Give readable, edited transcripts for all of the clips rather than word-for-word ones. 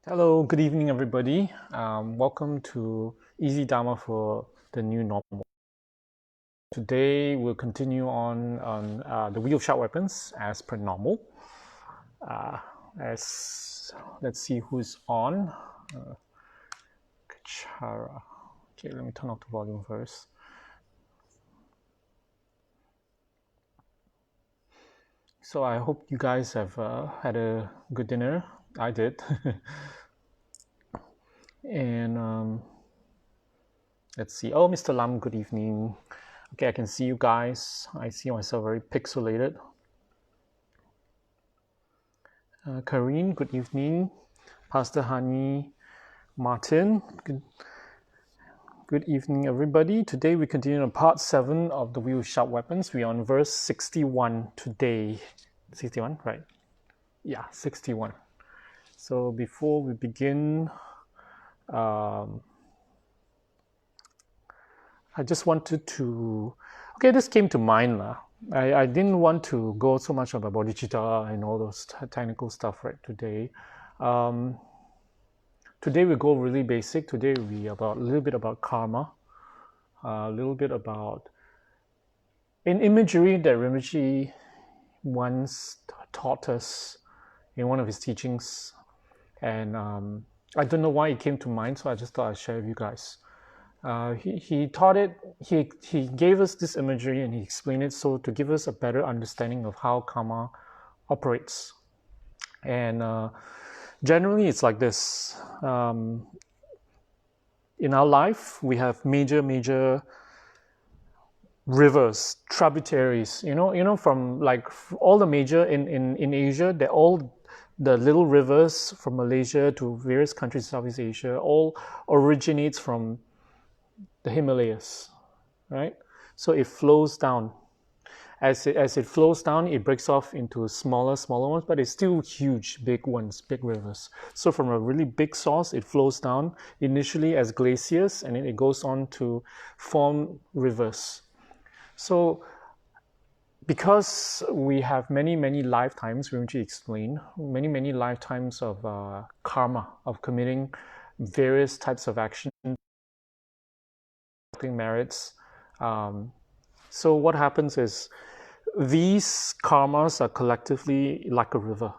Hello, good evening, everybody. Welcome to Easy Dharma for the New Normal. Today, we'll continue on the Wheel of Sharp Weapons as per normal. Let's see who's on. Kechara. Okay, let me turn off the volume first. So I hope you guys have had a good dinner. I did. And let's see. Oh, Mr. Lam, good evening. Okay, I can see you guys. I see myself very pixelated. Karine, good evening. Pastor Hani, Martin, good evening, everybody. Today we continue on part 7 of the Wheel of Sharp Weapons. We're on verse 61 today. 61, right? Yeah, 61. So before we begin, I just wanted to... Okay, this came to mind. I didn't want to go so much about bodhicitta and all those technical stuff right today. Today we go really basic. Today will be about a little bit about karma, a little bit about an imagery that Rinpoche once taught us in one of his teachings, and I don't know why it came to mind, so I just thought I'd share with you guys. He taught it. He gave us this imagery and he explained it so to give us a better understanding of how karma operates. And generally, it's like this. In our life, we have major rivers, tributaries. You know, from like all the major in Asia, they're all the little rivers from Malaysia to various countries in Southeast Asia. All originates from the Himalayas, right? So it flows down. As it flows down, it breaks off into smaller ones, but it's still huge, big ones, big rivers. So from a really big source, it flows down initially as glaciers, and then it goes on to form rivers. So because we have many lifetimes, we want to explain, many lifetimes of karma, of committing various types of actions, merits. So what happens is these karmas are collectively like a river.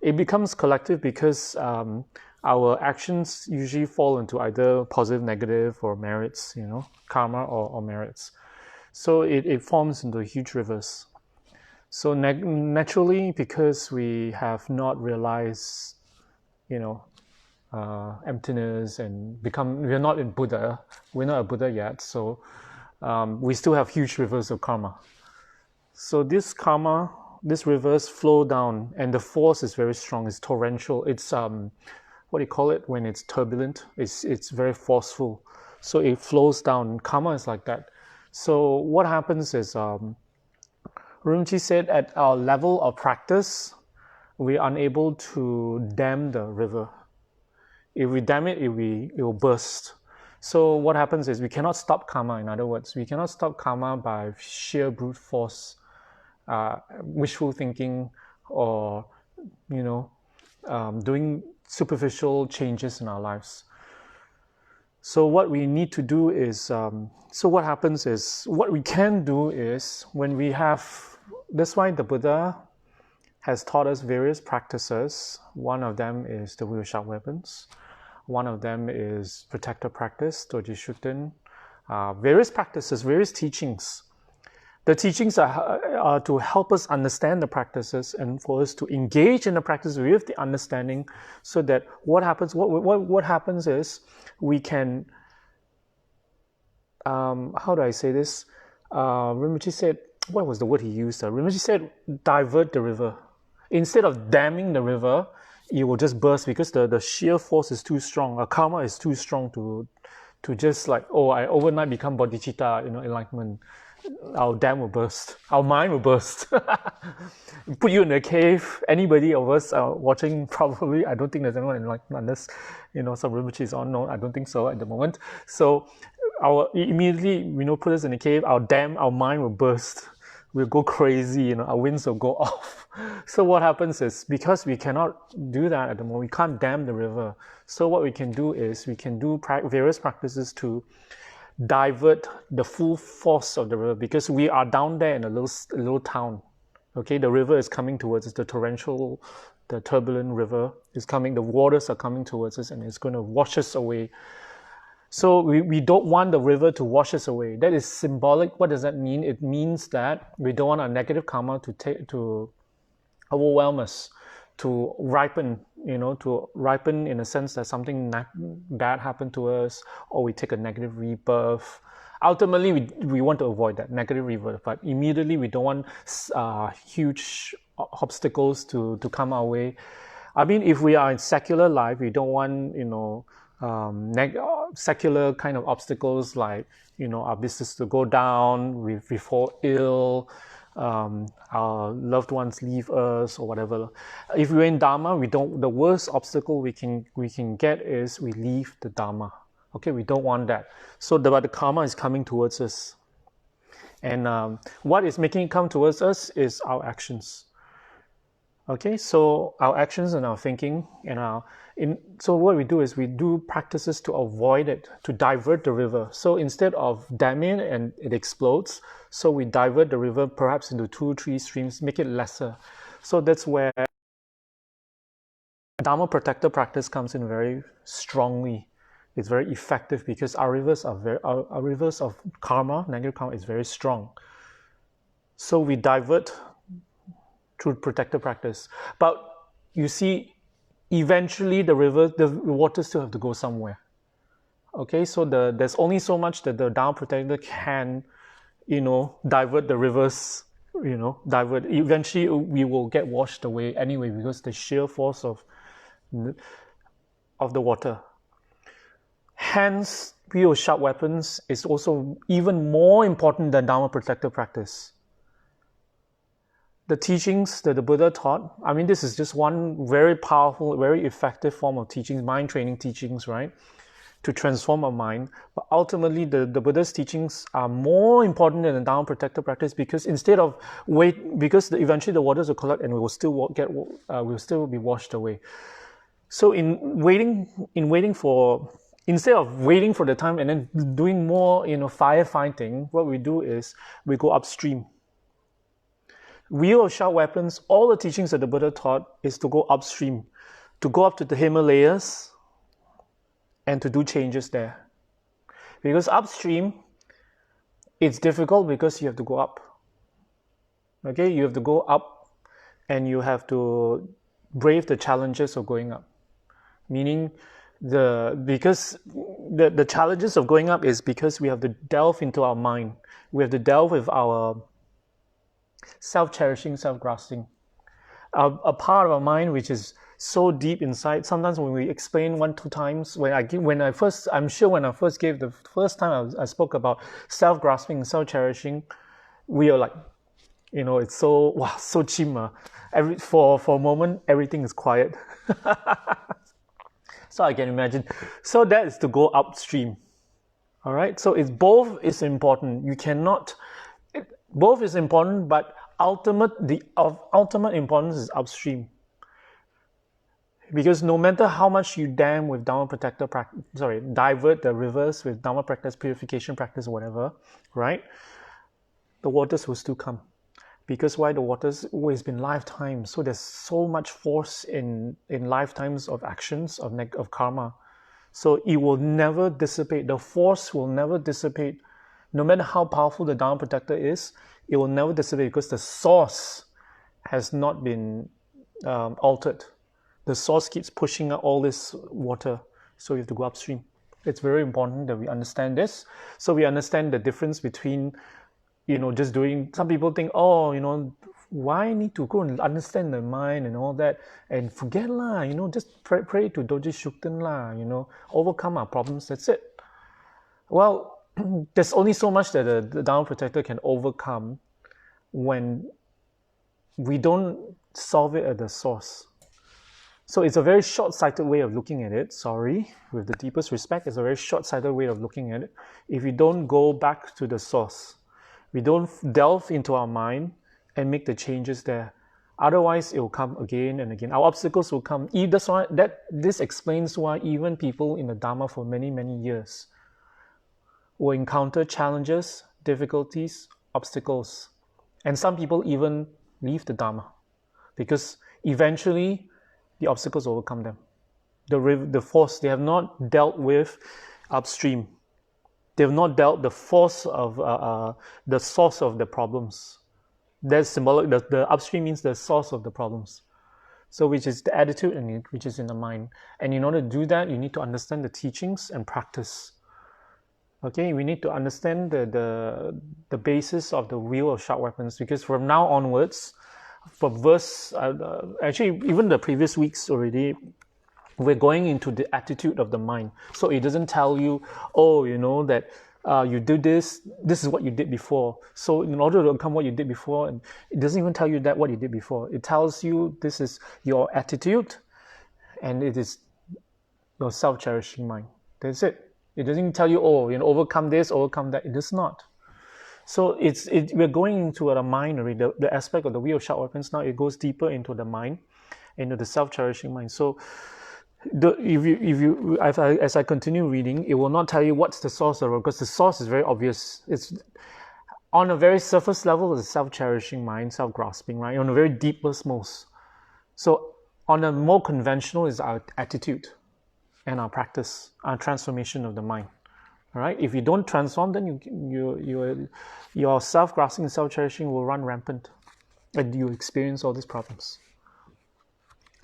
It becomes collective because our actions usually fall into either positive, negative, or merits, karma or merits. So it forms into huge rivers. So naturally, because we have not realized, emptiness and we're not in Buddha, we're not a Buddha yet, so we still have huge rivers of karma. So this karma, these rivers flow down, and the force is very strong. It's torrential. It's what do you call it when it's turbulent? It's very forceful. So it flows down. Karma is like that. So what happens is, Rinpoche said, at our level of practice, we're unable to dam the river. If we dam it, it will burst. So what happens is we cannot stop karma. In other words, we cannot stop karma by sheer brute force, wishful thinking, or doing superficial changes in our lives. So what we need to do is, so what happens is, what we can do is, when we have, that's why the Buddha has taught us various practices. One of them is the Wheel of Sharp Weapons. One of them is protector practice, Doji Shuten. Various practices, various teachings. The teachings are to help us understand the practices and for us to engage in the practice with the understanding, so that what happens is we can, how do I say this? Rinpoche said, what was the word he used? Rinpoche said, divert the river. Instead of damming the river, it will just burst because the sheer force is too strong. Karma is too strong to just like, I overnight become bodhicitta, enlightenment. Our dam will burst. Our mind will burst. Put you in a cave. Anybody of us watching, probably, I don't think there's anyone enlightened unless, some Rinpoche is on. No, I don't think so at the moment. So immediately, put us in a cave, our mind will burst. we'll go crazy, our winds will go off. So what happens is, because we cannot do that at the moment, we can't dam the river. So what we can do is we can do various practices to divert the full force of the river, because we are down there in a little town. Okay, the river is coming towards us, the turbulent river is coming, the waters are coming towards us, and it's going to wash us away. So we don't want the river to wash us away. That is symbolic. What does that mean? It means that we don't want our negative karma to overwhelm us, to ripen, in a sense that something bad happened to us, or we take a negative rebirth. Ultimately, we want to avoid that negative rebirth, but immediately we don't want huge obstacles to come our way. I mean, if we are in secular life, we don't want, secular kind of obstacles like, our business to go down, we fall ill, our loved ones leave us or whatever. If we're in Dharma, the worst obstacle we can get is we leave the Dharma. Okay, we don't want that. So but the karma is coming towards us. And what is making it come towards us is our actions. Okay, so our actions and our thinking so what we do is we do practices to avoid it, to divert the river. So instead of damming it and it explodes, so we divert the river perhaps into 2-3 streams, make it lesser. So that's where Dharma protector practice comes in very strongly. It's very effective because our rivers of karma, negative karma, is very strong. So we divert through protector practice. But you see, eventually the water still have to go somewhere. Okay, so there's only so much that the Dharma protector can, divert the rivers, divert. Eventually we will get washed away anyway, because the sheer force of the water. Hence, wield sharp weapons is also even more important than Dharma protector practice. The teachings that the Buddha taught, I mean, this is just one very powerful, very effective form of teachings, mind training teachings, right? To transform our mind. But ultimately, the Buddha's teachings are more important than the Dharma protector practice, because eventually the waters will collect and we will still be washed away. So instead of waiting for the time and then doing more, firefighting, what we do is we go upstream. Wield of sharp weapons, all the teachings that the Buddha taught is to go upstream, to go up to the Himalayas and to do changes there. Because upstream, it's difficult because you have to go up. Okay, you have to go up and you have to brave the challenges of going up. Meaning, because the challenges of going up is because we have to delve into our mind. We have to delve with our self-cherishing, self-grasping. A part of our mind which is so deep inside. Sometimes when we explain 1-2 times, when I first gave the first time I spoke about self-grasping, self-cherishing, we are like, it's so chima. For a moment, everything is quiet. So I can imagine. So that is to go upstream. All right. So both is important. Both is important, but of ultimate importance is upstream. Because no matter how much you dam with Dharma protector divert the rivers with Dharma practice, purification practice, whatever, right? The waters will still come. Because why? The waters always been lifetimes. So there's so much force in lifetimes of actions, of karma. So it will never dissipate. The force will never dissipate. No matter how powerful the Dharma protector is, it will never dissipate because the source has not been altered. The source keeps pushing out all this water. So you have to go upstream. It's very important that we understand this. So we understand the difference between just doing. Some people think, why need to go and understand the mind and all that, and forget lah, just pray to Doji Shukten lah, overcome our problems, that's it. Well, there's only so much that the Dharma protector can overcome when we don't solve it at the source. So it's a very short-sighted way of looking at it, with the deepest respect, it's a very short-sighted way of looking at it if you don't go back to the source. We don't delve into our mind and make the changes there. Otherwise, it will come again and again. Our obstacles will come. This explains why even people in the Dharma for many, many years will encounter challenges, difficulties, obstacles. And some people even leave the Dharma because eventually the obstacles overcome them. The force, they have not dealt with upstream. They have not dealt the force of the source of the problems. That's symbolic. The upstream means the source of the problems. So which is the attitude and which is in the mind. And in order to do that, you need to understand the teachings and practice. Okay, we need to understand the basis of the wheel of sharp weapons, because from now onwards, from verse, actually even the previous weeks already, we're going into the attitude of the mind. So it doesn't tell you, oh, you know, that you do this is what you did before. So in order to overcome what you did before, and it doesn't even tell you that what you did before. It tells you this is your attitude, and it is your self-cherishing mind. That's it. It doesn't tell you, oh, you know, overcome this, overcome that. It does not. So we're going into the mind already, the aspect of the wheel of sharp weapons. Now it goes deeper into the mind, into the self-cherishing mind. So as I continue reading, it will not tell you what's the source of it, because the source is very obvious. It's on a very surface level, it's self-cherishing mind, self-grasping, right? On a very deepest most. So on a more conventional is our attitude and our practice, our transformation of the mind. All right. If you don't transform, then your self-grasping and self-cherishing will run rampant, and you experience all these problems.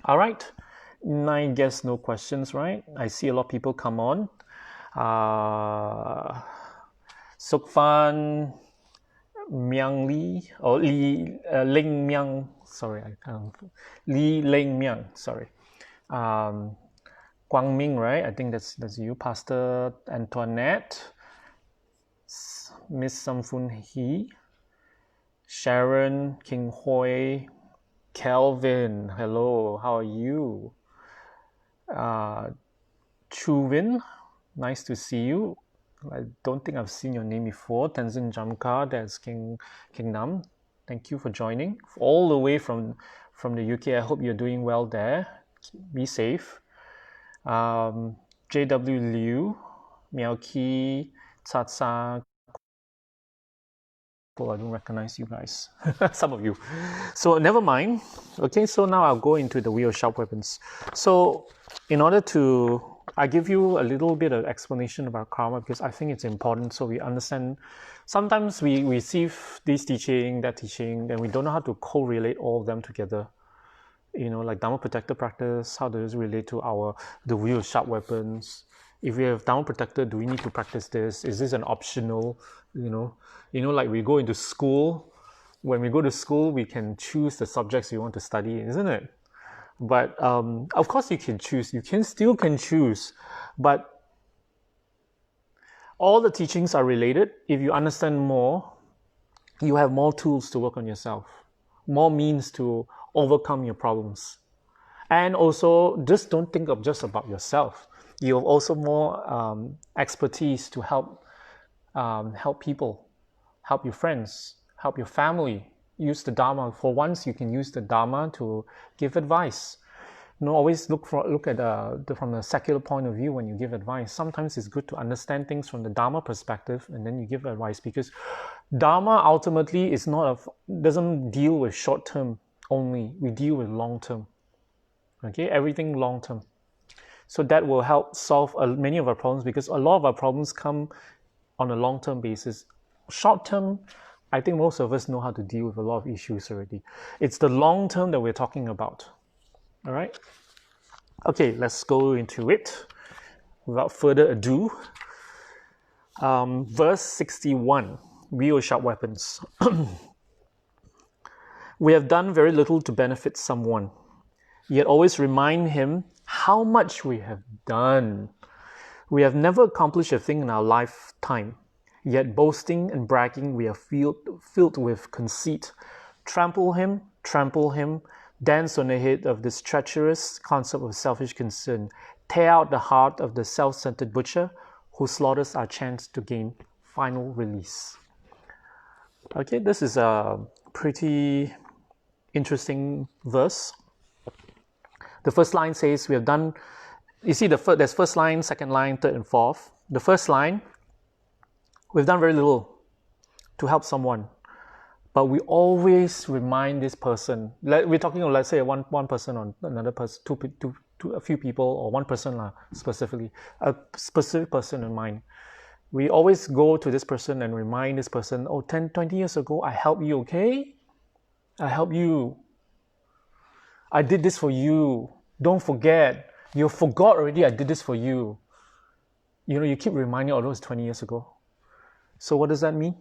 All right. I guess no questions, right? I see a lot of people come on. Sukfan Myang Li, or Ling Myang, sorry, I can't. Li Ling Myang, sorry. Guang Ming, right? I think that's you. Pastor Antoinette, Miss Samfun Hee, Sharon King Hoi, Kelvin, hello, how are you? Chuvin, nice to see you. I don't think I've seen your name before. Tenzin Jamka, that's King Nam. Thank you for joining all the way from the UK. I hope you're doing well there. Be safe. JW Liu, Miaoki, Tsatsa. I don't recognize you guys. Some of you. So never mind. Okay, so now I'll go into the wheel of sharp weapons. So in order to, I give you a little bit of explanation about karma, because I think it's important so we understand. Sometimes we receive this teaching, that teaching, and we don't know how to correlate all of them together. You know, like Dhamma Protector practice, how does it relate to the wheel of sharp weapons? If we have Dhamma Protector, do we need to practice this? Is this an optional, you know, like we go into school. When we go to school, we can choose the subjects we want to study, isn't it? But of course you can choose. You still can choose. But all the teachings are related. If you understand more, you have more tools to work on yourself, more means to overcome your problems. And also, just don't think of just about yourself. You have also more expertise to help people, help your friends, help your family. Use the Dharma. For once, you can use the Dharma to give advice. You know, always look at from a secular point of view when you give advice. Sometimes it's good to understand things from the Dharma perspective, and then you give advice, because Dharma ultimately doesn't deal with short term only. We deal with long term. Okay, everything long term. So that will help solve many of our problems, because a lot of our problems come on a long-term basis. Short-term, I think most of us know how to deal with a lot of issues already. It's the long-term that we're talking about. All right? Okay, let's go into it. Without further ado, verse 61, wheel of sharp weapons. We have done very little to benefit someone, yet always remind him how much we have done. We have never accomplished a thing in our lifetime, yet boasting and bragging we are filled with conceit. Trample him, dance on the head of this treacherous concept of selfish concern. Tear out the heart of the self-centered butcher who slaughters our chance to gain final release. Okay, this is a pretty interesting verse. The first line says, we have done, you see, there's first line, second line, third and fourth. The first line, we've done very little to help someone, but we always remind this person. We're talking of, let's say, one person or another person, a few people, or one person specifically, a specific person in mind. We always go to this person and remind this person, oh, 10, 20 years ago, I helped you, okay? I helped you. I did this for you. Don't forget. You forgot already I did this for you. You know, you keep reminding, although it's 20 years ago. So what does that mean?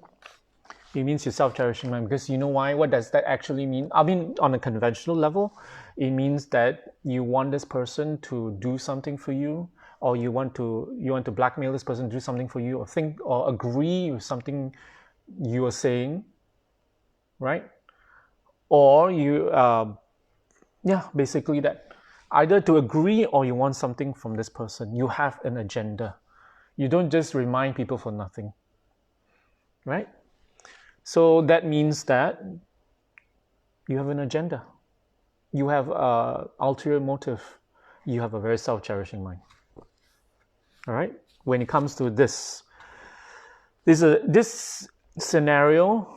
It means you're self-cherishing mind, because you know why? What does that actually mean? I mean, on a conventional level, it means that you want this person to do something for you, or you want to blackmail this person to do something for you, or think or agree with something you are saying, right? Or you, basically that. Either to agree or you want something from this person. You have an agenda. You don't just remind people for nothing, right? So that means that you have an agenda. You have an ulterior motive. You have a very self-cherishing mind. All right? When it comes to this scenario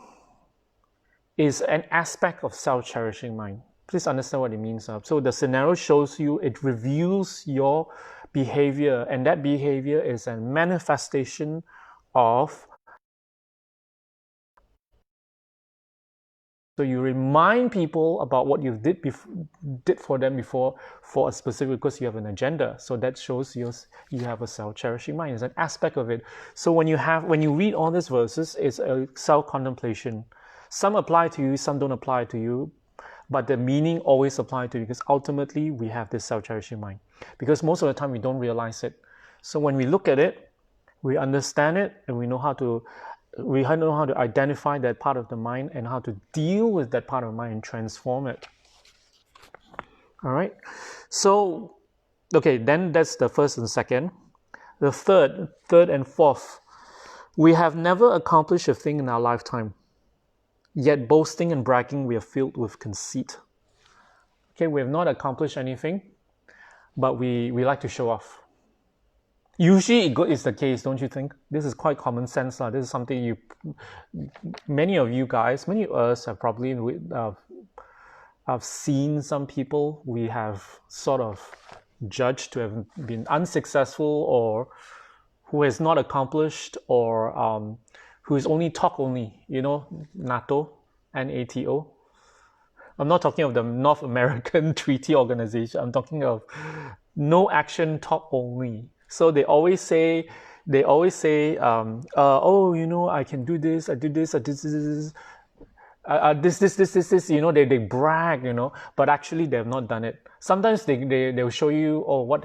is an aspect of self-cherishing mind. Please understand what it means. So the scenario shows you, it reveals your behavior, and that behavior is a manifestation of. So you remind people about what you did for them before, for a specific, because you have an agenda. So that shows you have a self-cherishing mind. It's an aspect of it. So when you read all these verses, it's a self-contemplation. Some apply to you, some don't apply to you, but the meaning always applies to you, because ultimately we have this self-cherishing mind. Because most of the time we don't realize it. So when we look at it, we understand it, and we know how to identify that part of the mind and how to deal with that part of the mind and transform it. All right. So, okay, then that's the first and second. The third and fourth. We have never accomplished a thing in our lifetime. Yet boasting and bragging, we are filled with conceit. Okay, we have not accomplished anything, but we like to show off. Usually it's the case, don't you think? This is quite common sense. This is something many of us have probably have seen some people we have sort of judged to have been unsuccessful, or who has not accomplished, or who is only talk only, NATO, NATO. I'm not talking of the North American Treaty Organization. I'm talking of no action, talk only. So they always say, oh, I can do this, I do this, I do this, they brag, but actually they have not done it. Sometimes they'll show you, what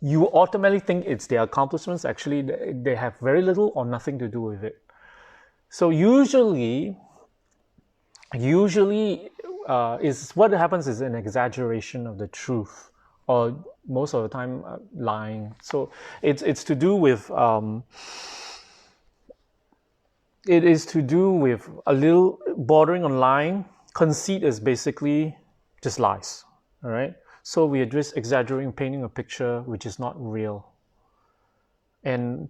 you ultimately think it's their accomplishments. Actually, they have very little or nothing to do with it. So usually is what happens is an exaggeration of the truth, or most of the time lying. So it's to do with it is to do with a little bordering on lying. Conceit is basically just lies. All right. So we are just exaggerating, painting a picture which is not real, and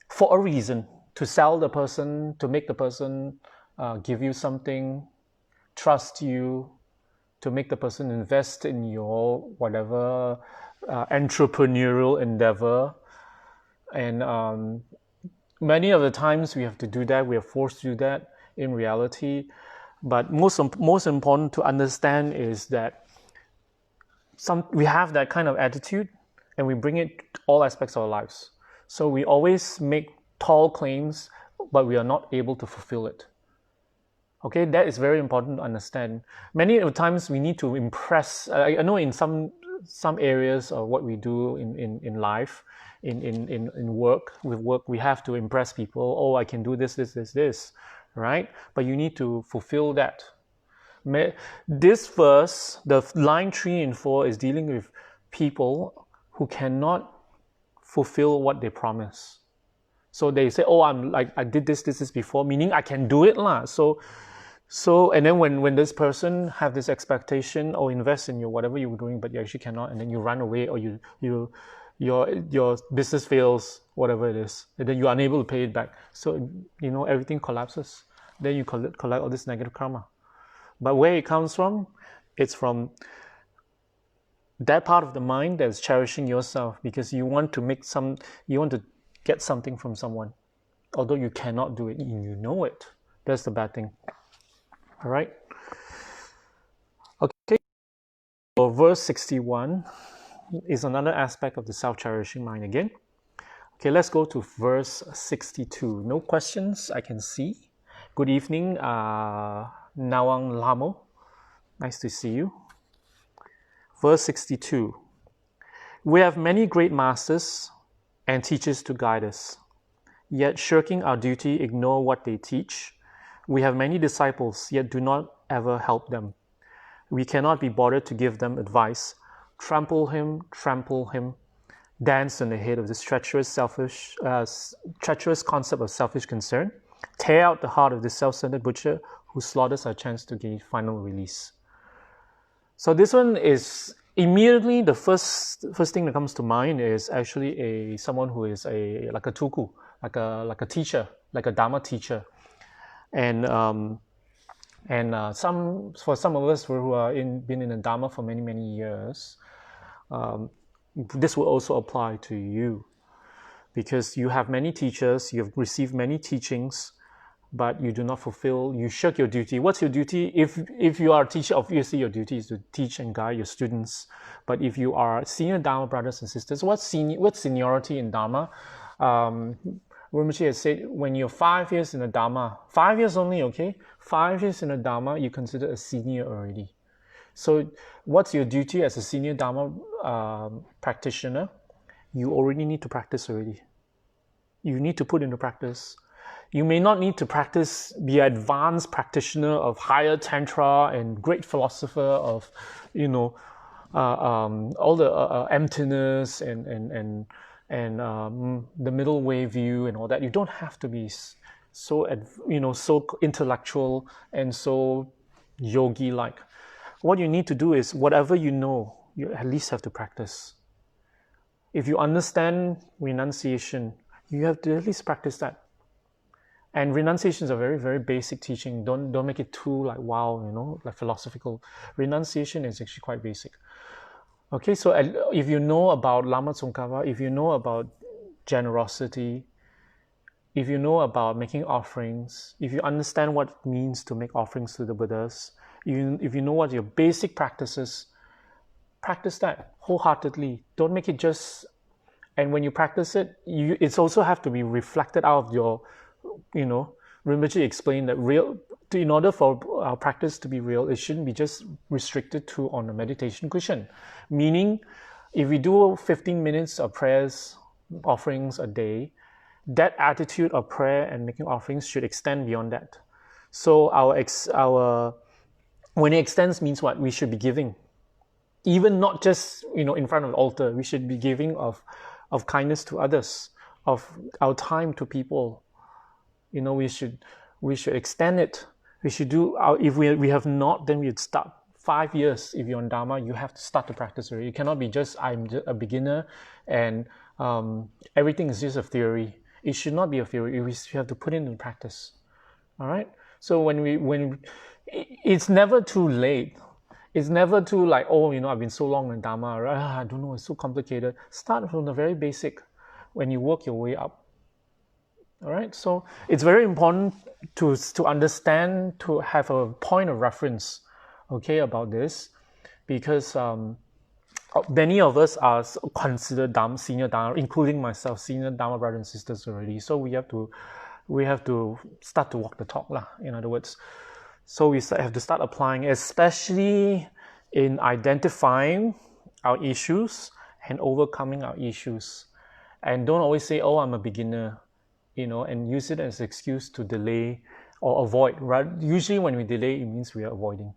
for a reason, to sell the person, to make the person give you something, trust you, to make the person invest in your whatever entrepreneurial endeavor. And many of the times we have to do that, we are forced to do that in reality. But most important to understand is that we have that kind of attitude, and we bring it to all aspects of our lives. So we always make tall claims, but we are not able to fulfill it. Okay, that is very important to understand. Many of the times we need to impress. I know in some areas of what we do in life, in work, with work, we have to impress people. Oh, I can do this, right? But you need to fulfill that. This verse, the line 3 and 4, is dealing with people who cannot fulfill what they promise. So they say, oh, I did this before, meaning I can do it lah. So and then when this person have this expectation or invest in you whatever you were doing, but you actually cannot, and then you run away, or your business fails, whatever it is, and then you're unable to pay it back. So everything collapses. Then you collect all this negative karma. But where it comes from, it's from that part of the mind that's cherishing yourself because you want to get something from someone, although you cannot do it, and you know it. That's the bad thing. All right. Okay. So verse 61 is another aspect of the self-cherishing mind again. Okay, let's go to verse 62. No questions, I can see. Good evening, Nawang Lamo. Nice to see you. Verse 62. We have many great masters and teachers to guide us, yet shirking our duty, ignore what they teach. We have many disciples, yet do not ever help them. We cannot be bothered to give them advice. Trample him, dance on the head of this treacherous concept of selfish concern. Tear out the heart of this self-centered butcher who slaughters our chance to gain final release. So this one is immediately the first thing that comes to mind is actually someone who is like a tuku, like a teacher, like a Dhamma teacher. And for some of us who are been in the Dhamma for many years, this will also apply to you, because you have many teachers, you have received many teachings, but you do not fulfill. You shirk your duty. What's your duty? If you are a teacher, obviously your duty is to teach and guide your students. But if you are senior Dhamma brothers and sisters, what's seniority in Dhamma? Rinpoche has said, when you're 5 years in the Dhamma, 5 years only, okay? 5 years in the Dhamma, you consider a senior already. So what's your duty as a senior Dhamma practitioner? You already need to practice already. You need to put into practice. You may not need to be an advanced practitioner of higher tantra and great philosopher of, all the emptiness and the middle way view and all that. You don't have to be so intellectual and so yogi-like. What you need to do is whatever you know, you at least have to practice. If you understand renunciation, you have to at least practice that. And renunciation is a very, very basic teaching. Don't make it too like wow, like philosophical. Renunciation is actually quite basic. Okay, so if you know about Lama Tsongkhapa, if you know about generosity, if you know about making offerings, if you understand what it means to make offerings to the Buddhas, if you know what your basic practices, practice that wholeheartedly. Don't make it just, and when you practice it, it's also have to be reflected out of your, Rinpoche explained that in order for our practice to be real, it shouldn't be just restricted to on a meditation cushion. Meaning, if we do 15 minutes of prayers, offerings a day, that attitude of prayer and making offerings should extend beyond that. So when it extends means what? We should be giving. Even not just in front of the altar, we should be giving of kindness to others, of our time to people. We should extend it. We should do if we have not, then we would start 5 years. If you're on Dharma, you have to start to practice already. You cannot be just I'm a beginner and everything is just a theory. It should not be a theory. We have to put it into practice. All right. So when it's never too late. It's never too like, I've been so long in Dharma, right? I don't know, it's so complicated. Start from the very basic when you work your way up. All right, so it's very important to understand, to have a point of reference, okay, about this, because many of us are considered senior Dharma, including myself, senior Dharma brothers and sisters already. So we have to start to walk the talk, lah. In other words. So we have to start applying, especially in identifying our issues and overcoming our issues. And don't always say, I'm a beginner, and use it as an excuse to delay or avoid. Right? Usually when we delay, it means we are avoiding.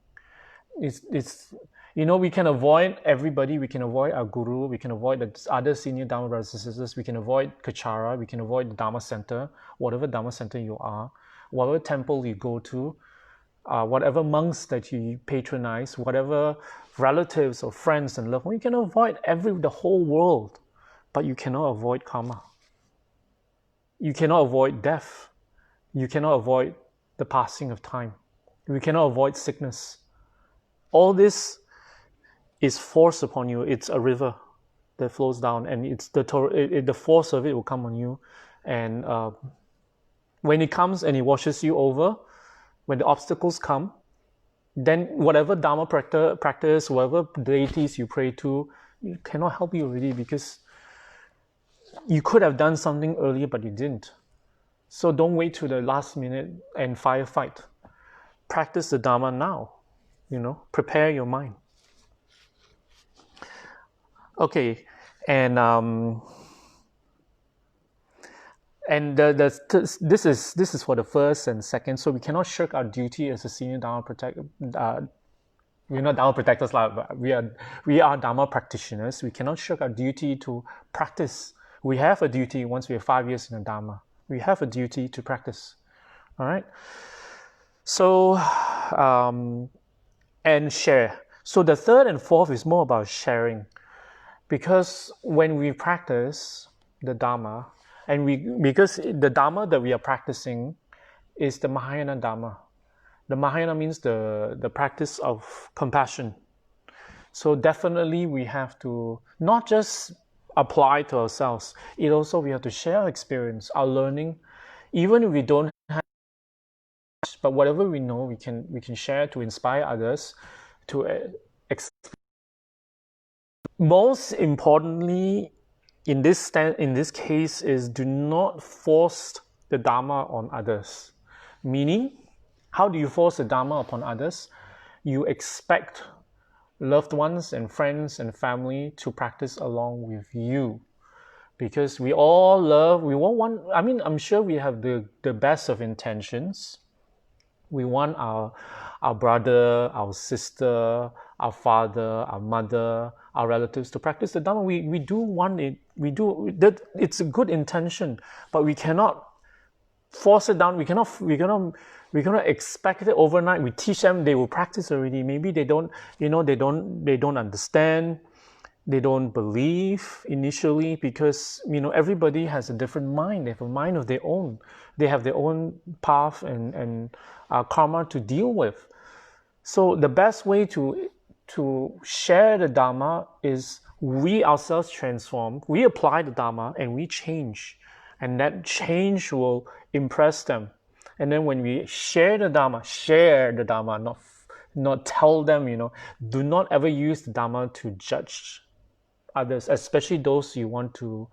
It's we can avoid everybody. We can avoid our guru. We can avoid the other senior Dharma brothers and sisters. We can avoid Kechara. We can avoid the Dharma center, whatever Dharma center you are, whatever temple you go to, whatever monks that you patronize, whatever relatives or friends and loved ones. You can avoid the whole world, but you cannot avoid karma. You cannot avoid death. You cannot avoid the passing of time. You cannot avoid sickness. All this is forced upon you. It's a river that flows down, and it's the force of it will come on you. And when it comes and it washes you over, when the obstacles come, then whatever Dharma practice, whatever deities you pray to, it cannot help you already, because you could have done something earlier, but you didn't. So don't wait to the last minute and firefight. Practice the Dharma now. Prepare your mind. Okay, and this is for the first and second. So we cannot shirk our duty as a senior Dharma protector. We're not Dharma protectors, but we are Dharma practitioners. We cannot shirk our duty to practice. We have a duty once we are 5 years in the Dharma. We have a duty to practice. All right. So and share. So the third and fourth is more about sharing, because when we practice the Dhamma, because the Dhamma that we are practicing is the Mahayana Dhamma. The Mahayana means the practice of compassion. So definitely we have to not just apply to ourselves. We have to share our experience, our learning, even if we don't have. But whatever we know, we can share to inspire others. Most importantly, in this case, is do not force the Dharma on others. Meaning, how do you force the Dharma upon others? You expect loved ones and friends and family to practice along with you, because we all want. I'm sure we have the best of intentions. We want our brother, our sister, our father, our mother, our relatives to practice the Dhamma. We do want it. It's a good intention, but we cannot force it down. We cannot expect it overnight. We teach them, they will practice already. Maybe they don't understand. They don't believe initially, because everybody has a different mind. They have a mind of their own. They have their own path and karma to deal with. So the best way to share the Dhamma is we ourselves transform. We apply the Dhamma and we change, and that change will impress them. And then when we share the Dhamma, not tell them. Do not ever use the Dhamma to judge others, especially those you want to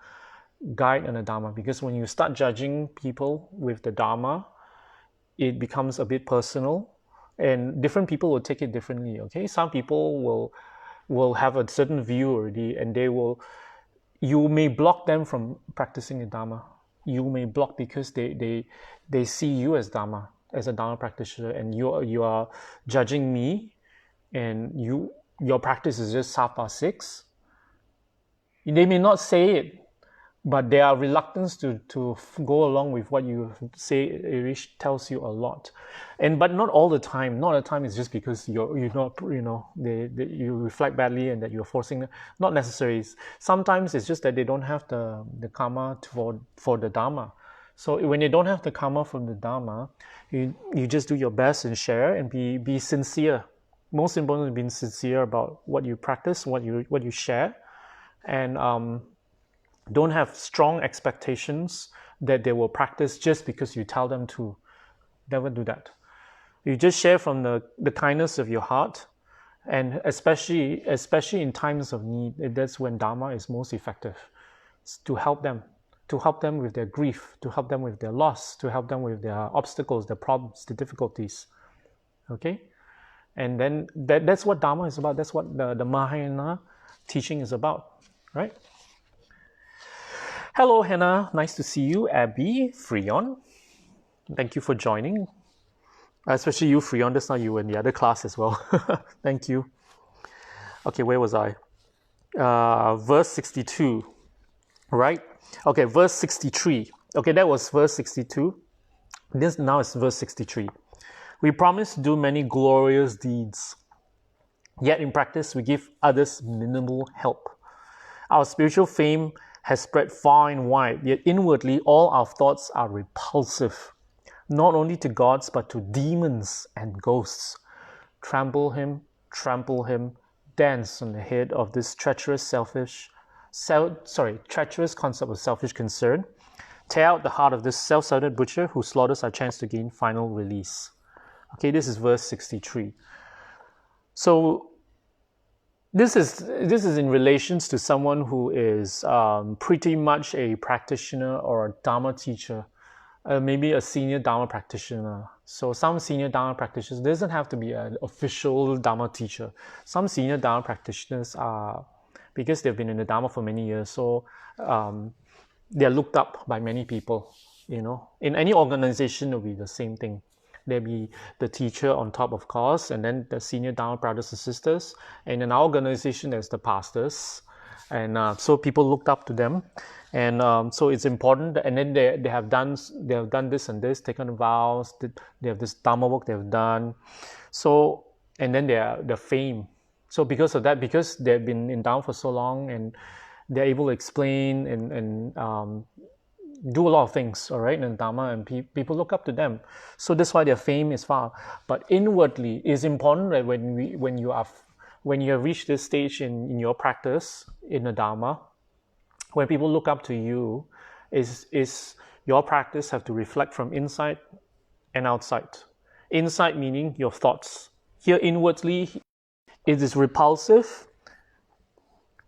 guide in the Dhamma, because when you start judging people with the Dhamma, it becomes a bit personal, and different people will take it differently. Okay, some people will have a certain view already, and you may block them from practicing the Dhamma. You may block because they see you as Dhamma, as a Dhamma practitioner, and you are judging me, and your practice is just Sapa 6. They may not say it, but their reluctance to go along with what you say, it tells you a lot. But not all the time. Not all the time is just because you're not, you reflect badly and that you're forcing them. Not necessarily. Sometimes it's just that they don't have the karma for the Dhamma. So when you don't have the karma from the Dhamma, you just do your best and share and be sincere. Most importantly, being sincere about what you practice, what you share. And don't have strong expectations that they will practice just because you tell them to. Never do that. You just share from the kindness of your heart, and especially in times of need. That's when Dharma is most effective. It's to help them with their grief, to help them with their loss, to help them with their obstacles, their problems, the difficulties. Okay, and then that's what Dharma is about. That's what the Mahayana teaching is about. Right? Hello, Hannah. Nice to see you. Abby, Freon. Thank you for joining. Especially you, Freon. That's not you in the other class as well. Thank you. Okay, where was I? Verse 62, right? Okay, verse 63. Okay, that was verse 62. This now is verse 63. We promise to do many glorious deeds, yet in practice we give others minimal help. Our spiritual fame has spread far and wide, yet inwardly all our thoughts are repulsive, not only to gods but to demons and ghosts. Trample him, dance on the head of this treacherous concept of selfish concern. Tear out the heart of this self-centered butcher who slaughters our chance to gain final release. Okay, this is verse 63. So this is in relations to someone who is pretty much a practitioner or a Dharma teacher, maybe a senior Dharma practitioner. So some senior Dharma practitioners, doesn't have to be an official Dharma teacher. Some senior Dharma practitioners are, because they've been in the Dharma for many years, so they're looked up by many people. In any organization, it'll be the same thing. There'll be the teacher on top, of course, and then the senior Dharma brothers and sisters. And in our organization, there's the pastors. And so people looked up to them. And so it's important. And then they have done this and this, taken vows. They have this Dhamma work they've done. So, and then their fame. So because of that, because they've been in Dhamma for so long and they're able to explain and do a lot of things, all right, in Dhamma, and people look up to them. So that's why their fame is far. But inwardly, it's important that when you have reached this stage in your practice in the Dhamma, when people look up to you, is your practice have to reflect from inside and outside. Inside meaning your thoughts. Here inwardly, it is repulsive.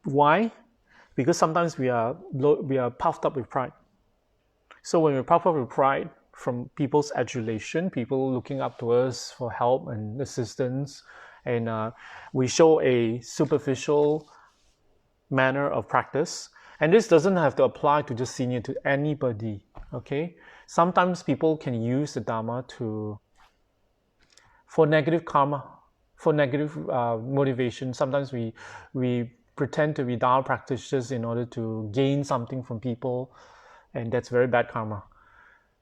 Why? Because sometimes we are puffed up with pride. So when we're puffed up with pride from people's adulation, people looking up to us for help and assistance, and we show a superficial manner of practice. And this doesn't have to apply to just senior, to anybody, okay? Sometimes people can use the Dhamma for negative karma, for negative motivation. Sometimes we pretend to be Dharma practitioners in order to gain something from people, and that's very bad karma.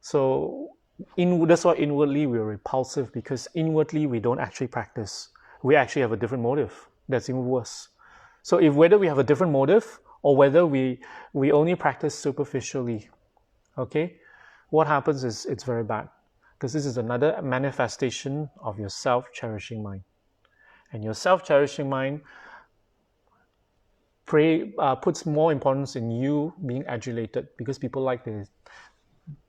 So that's why inwardly we're repulsive, because inwardly we don't actually practice. We actually have a different motive. That's even worse. So whether we have a different motive or whether we only practice superficially, okay, what happens is it's very bad, because this is another manifestation of your self-cherishing mind. And your self-cherishing mind puts more importance in you being adulated, because people like the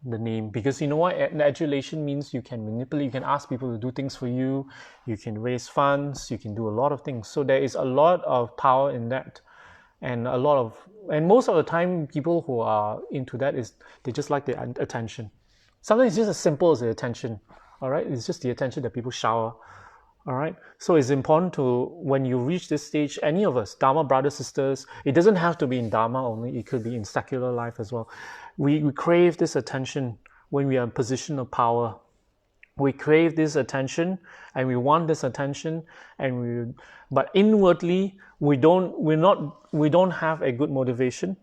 name. Because you know what, adulation means you can manipulate, you can ask people to do things for you, you can raise funds, you can do a lot of things. So there is a lot of power in that, and most of the time people who are into that they just like the attention. Sometimes it's just as simple as the attention, all right? It's just the attention that people shower. All right, so it's important to, when you reach this stage, any of us, Dharma brothers, sisters, it doesn't have to be in Dharma only, it could be in secular life as well. We crave this attention when we are in a position of power. We crave this attention and we want this attention, but inwardly we don't have a good motivation.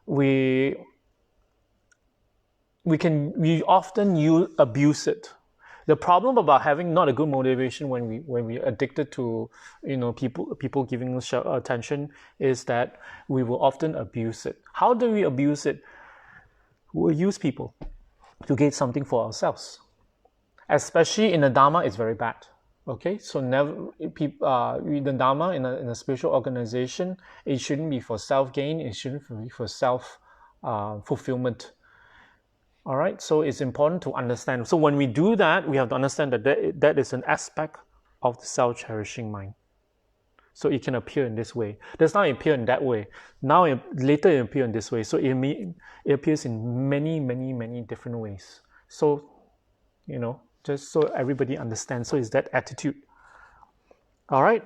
We often abuse it. The problem about having not a good motivation when we addicted to people giving us attention is that we will often abuse it. How do we abuse it? We'll use people to get something for ourselves. Especially in the Dhamma, it's very bad. Okay, so the Dhamma in a spiritual organization, it shouldn't be for self-gain. It shouldn't be for self-fulfillment. All right, so it's important to understand. So when we do that, we have to understand that is an aspect of the self-cherishing mind. So it can appear in this way. It does not appear in that way. Later it appears in this way. So it appears in many, many, many different ways. So, just so everybody understands. So it's that attitude. All right.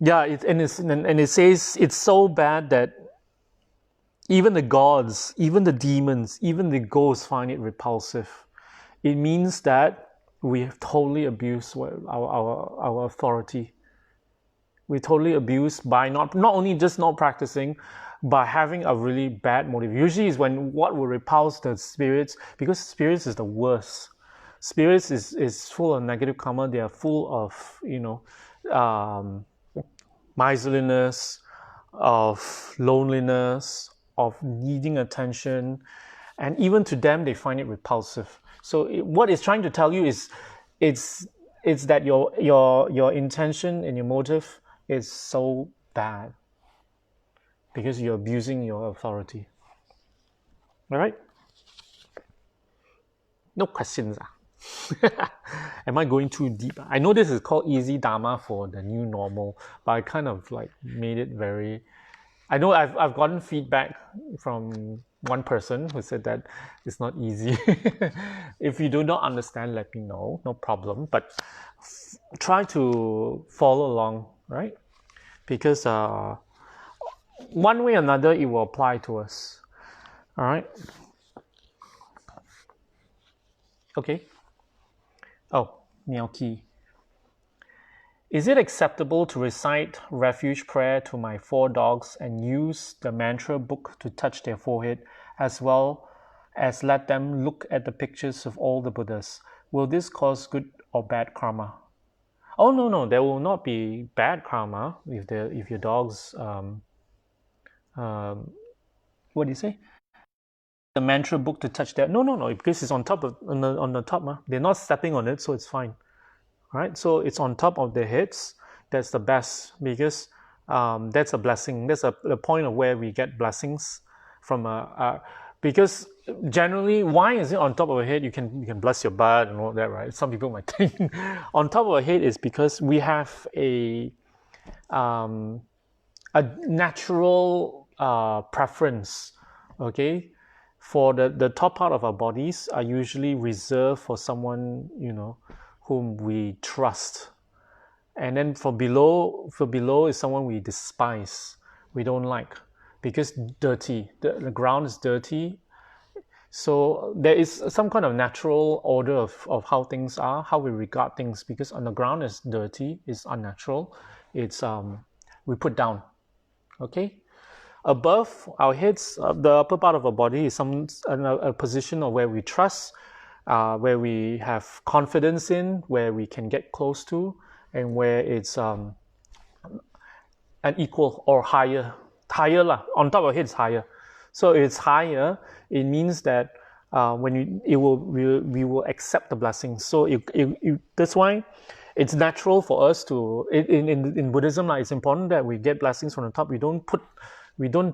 Yeah, and it says it's so bad that Even the gods, even the demons, even the ghosts find it repulsive. It means that we have totally abused our authority. We totally abused by not only just not practicing, by having a really bad motive. Usually is when what will repulse the spirits, because spirits is the worst. Spirits is full of negative karma. They are full of, miserliness, of loneliness, of needing attention, and even to them they find it repulsive. So what it's trying to tell you is, it's that your intention and your motive is so bad because you're abusing your authority. All right? No questions. Am I going too deep? I know this is called easy Dharma for the new normal, but I kind of like made it very. I know I've gotten feedback from one person who said that it's not easy. If you do not understand, let me know. No problem. But try to follow along, right? Because one way or another, it will apply to us. All right. Okay. Oh, Miaoki. Is it acceptable to recite refuge prayer to my 4 dogs and use the mantra book to touch their forehead, as well as let them look at the pictures of all the Buddhas? Will this cause good or bad karma? Oh, no, there will not be bad karma if your dogs, what do you say? The mantra book to touch that. No, because it's on top of on the top. They're not stepping on it, so it's fine. Right? So it's on top of their heads. That's the best, because that's a blessing. That's the point of where we get blessings from. Because generally, why is it on top of our head? You can bless your butt and all that, right? Some people might think on top of our head is because we have a natural preference, okay, for the top part of our bodies are usually reserved for someone, whom we trust. And then for below is someone we despise, we don't like, because dirty, the ground is dirty. So there is some kind of natural order of how things are, how we regard things, because on the ground is dirty, it's unnatural, it's we put down. Okay, above our heads, the upper part of our body is a position of where we trust, where we have confidence in, where we can get close to, and where it's an equal or higher lah. On top of our head is higher, so it's higher. It means that when we will accept the blessings. So that's why it's natural for us to in Buddhism, it's important that we get blessings from the top. We don't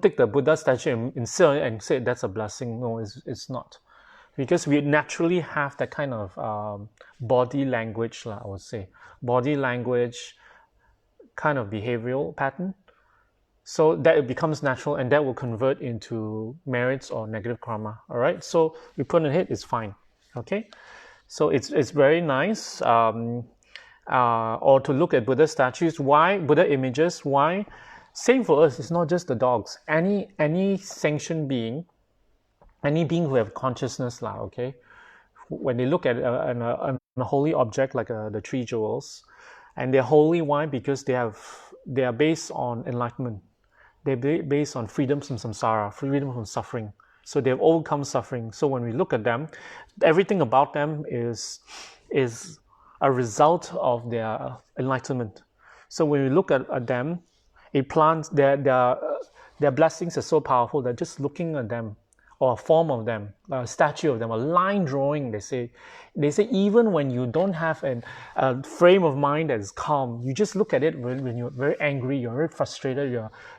take the Buddha statue and sit on it and say that's a blessing. No, it's not, because we naturally have that kind of body language, I would say, body language kind of behavioral pattern, so that it becomes natural, and that will convert into merits or negative karma. All right, so we put on the head, it's fine. Okay, so it's very nice. Or to look at Buddha statues. Why Buddha images? Why? Same for us. It's not just the dogs. Any sentient being, any being who have consciousness, okay, when they look at a holy object like the 3 jewels, and they're holy. Why? Because they are based on enlightenment. They're based on freedom from samsara, freedom from suffering. So they've overcome suffering. So when we look at them, everything about them is a result of their enlightenment. So when we look at them, it plants their blessings are so powerful that just looking at them, or a form of them, a statue of them, a line drawing, they say even when you don't have a frame of mind that is calm, you just look at it when you're very angry, you're very frustrated,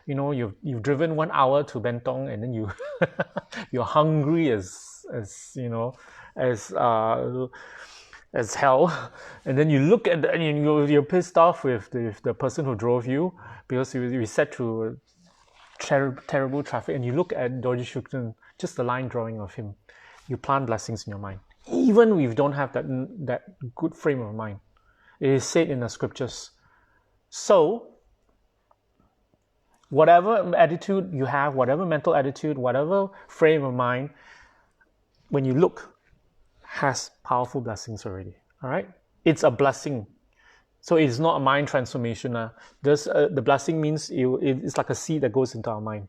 you've driven 1 hour to Bentong, and then you're hungry as hell, and then you look at and you're pissed off with the person who drove you, because you sat through terrible traffic, and you look at Dorji Shukden, just the line drawing of him, you plant blessings in your mind, even if you don't have that good frame of mind. It is said in the scriptures. So Whatever attitude you have, whatever mental attitude, whatever frame of mind, when you look, has powerful blessings already. All right? It's a blessing. So it's not a mind transformation. The blessing means it's like a seed that goes into our mind.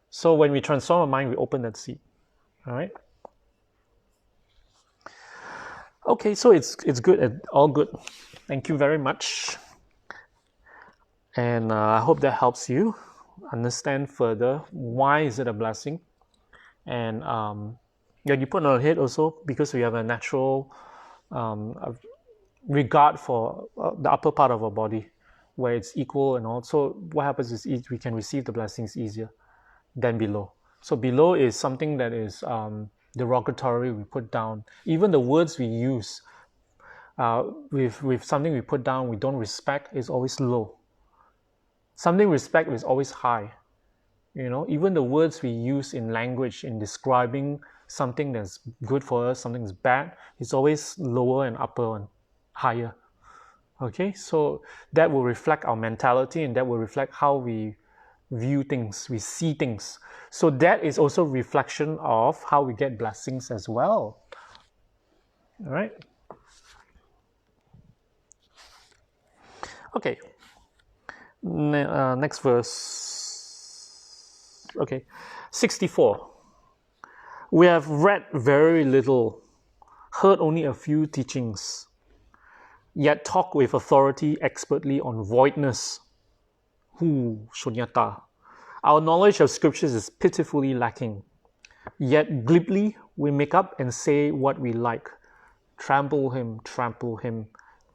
So when we transform our mind, we open that seed. All right? Okay, so it's good, all good. Thank you very much. And I hope that helps you understand further why is it a blessing. And you put on our head also because we have a natural regard for the upper part of our body where it's equal and all. So what happens is we can receive the blessings easier than below. So below is something that is derogatory, we put down. Even the words we use with something we put down, we don't respect, is always low. Something respect is always high. Even the words we use in language in describing something that's good for us, something that's bad, is always lower and upper and higher. Okay, so that will reflect our mentality, and that will reflect how we view things, we see things. So that is also reflection of how we get blessings as well. All right. Okay. Next verse. Okay. 64. We have read very little, heard only a few teachings, yet talk with authority expertly on voidness, shunyata. Our knowledge of scriptures is pitifully lacking, yet glibly we make up and say what we like. Trample him,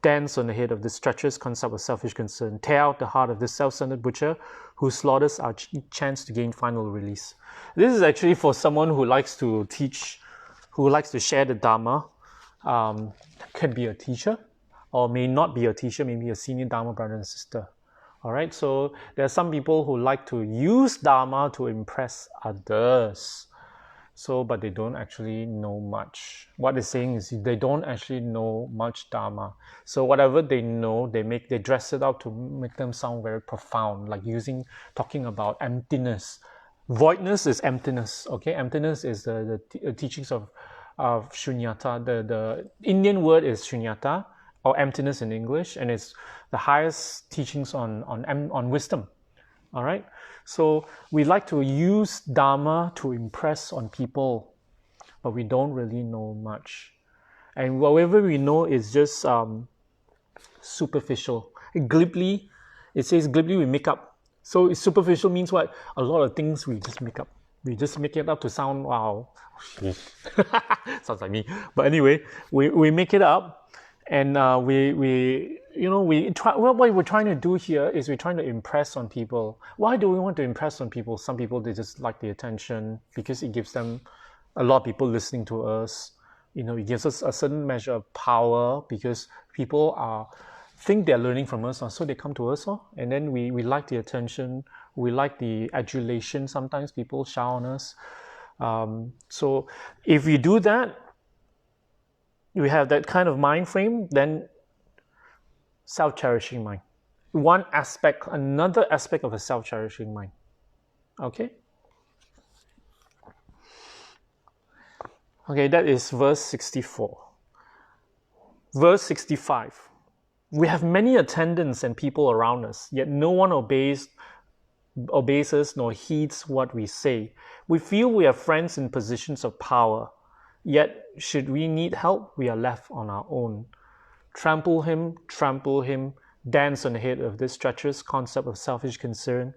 dance on the head of this treacherous concept of selfish concern, tear out the heart of this self-centered butcher who slaughters our chance to gain final release. This is actually for someone who likes to teach, who likes to share the Dharma, can be a teacher, or may not be a teacher, maybe a senior Dharma brother and sister. All right, so there are some people who like to use Dharma to impress others. But they don't actually know much. What they're saying is they don't actually know much Dharma. So whatever they know, they dress it up to make them sound very profound, like talking about emptiness. Voidness is emptiness, okay? Emptiness is the teachings of shunyata. The Indian word is shunyata, or emptiness in English, and it's the highest teachings on wisdom. All right, so we like to use Dharma to impress on people, but we don't really know much. And whatever we know is just superficial. It says glibly we make up. So superficial means what? A lot of things we just make up. We just make it up to sound, wow. Sounds like me. But anyway, we make it up, and we try. What we're trying to do here is we're trying to impress on people. Why do we want to impress on people? Some people, they just like the attention because it gives them a lot of people listening to us. It gives us a certain measure of power because people think they're learning from us, so they come to us, and then we like the attention. We like the adulation. Sometimes people shout on us. So if we do that, we have that kind of mind frame, then self-cherishing mind. Another aspect of a self-cherishing mind. Okay? Okay, that is verse 64. Verse 65. We have many attendants and people around us, yet no one obeys us nor heeds what we say. We feel we are friends in positions of power, yet should we need help, we are left on our own. Trample him, dance on the head of this treacherous concept of selfish concern.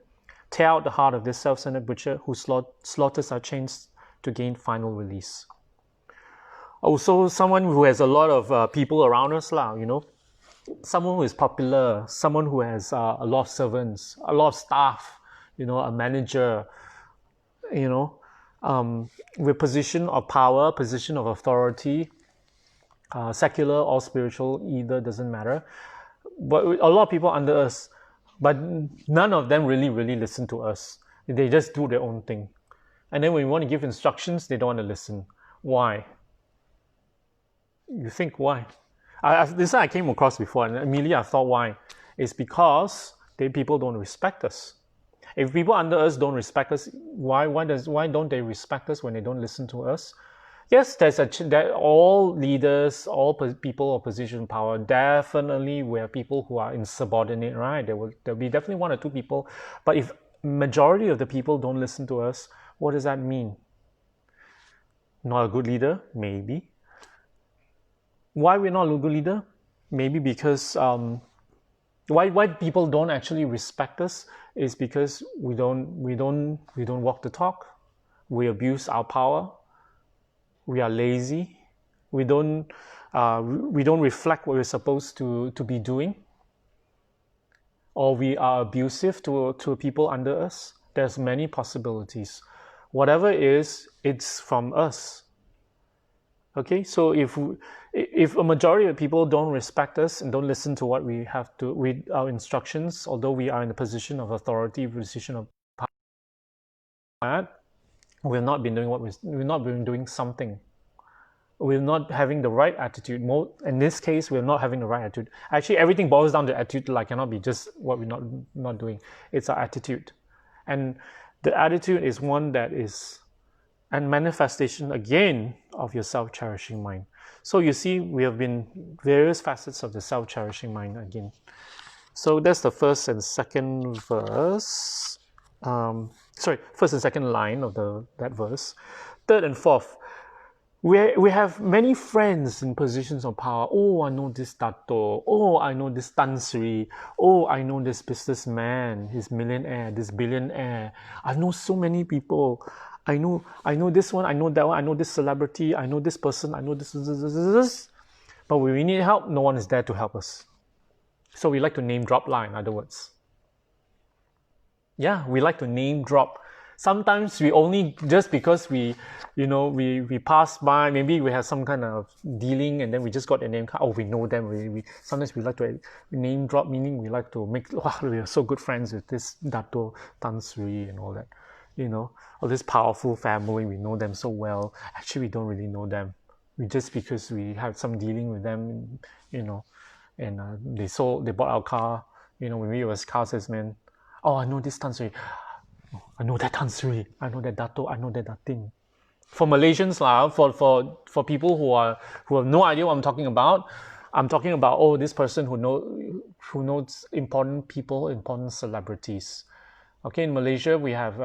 Tear out the heart of this self-centered butcher who slaughters our chains to gain final release. Also, someone who has a lot of people around us, someone who is popular, someone who has a lot of servants, a lot of staff, a manager, with position of power, position of authority, secular or spiritual, either, doesn't matter. But a lot of people under us, but none of them really listen to us. They just do their own thing. And then when we want to give instructions, they don't want to listen. Why? You think why? This I came across before, and immediately I thought why. It's because people don't respect us. If people under us don't respect us, why don't they respect us when they don't listen to us? Yes, that all leaders, all people of position of power, definitely were people who are insubordinate, right? There'll be definitely one or two people, but if majority of the people don't listen to us, what does that mean? Not a good leader? Maybe. Why we're not a good leader? Maybe because why people don't actually respect us is because we don't walk the talk. We abuse our power. We are lazy. We don't reflect what we're supposed to be doing. Or we are abusive to people under us. There's many possibilities. Whatever it is, it's from us. Okay, so if a majority of people don't respect us and don't listen to what we have to read our instructions, although we are in a position of authority, position of power, we've not been doing something. We're not having the right attitude. In this case, we're not having the right attitude. Actually, everything boils down to attitude. Like, cannot be just what we're not doing. It's our attitude, and the attitude is one that is a manifestation again of your self-cherishing mind. So you see, we have been various facets of the self-cherishing mind again. So that's the first and second verse. First and second line of that verse. Third and fourth. We have many friends in positions of power. Oh, I know this Dato. Oh, I know this Tan Sri. Oh, I know this businessman, his millionaire, this billionaire. I know so many people. I know this one, I know that one, I know this celebrity, I know this person, I know this. But when we need help, no one is there to help us. So we like to name drop in other words. Yeah, we like to name drop. Sometimes we only, just because we pass by, maybe we have some kind of dealing and then we just got a name card. Oh, we know them. Sometimes we like to name drop, meaning we like to make, we are so good friends with this Dato, Tan Sri and all that. All this powerful family, we know them so well. Actually, we don't really know them. Just because we had some dealing with them, and they bought our car, when we was car salesman. Oh, I know this Tan Sri. I know that Tan Sri. I know that Dato. I know that Datin. For Malaysians, for people who have no idea what I'm talking about this person who knows important people, important celebrities. Okay, in Malaysia we have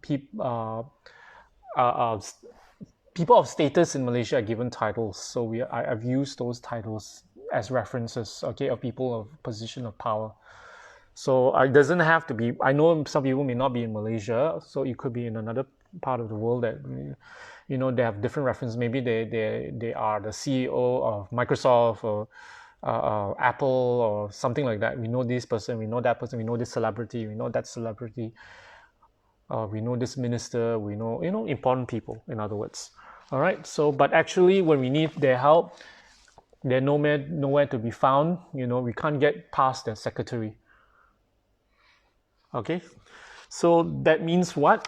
people of status in Malaysia are given titles. So I've used those titles as references. Okay, of people of position of power. So it doesn't have to be. I know some people may not be in Malaysia, so it could be in another part of the world that they have different references. Maybe they are the CEO of Microsoft or Apple or something like that. We know this person, we know that person, we know this celebrity, we know that celebrity, we know this minister, we know important people, in other words. All right. So, but actually, when we need their help, they're nowhere to be found. We can't get past their secretary. Okay, so that means what?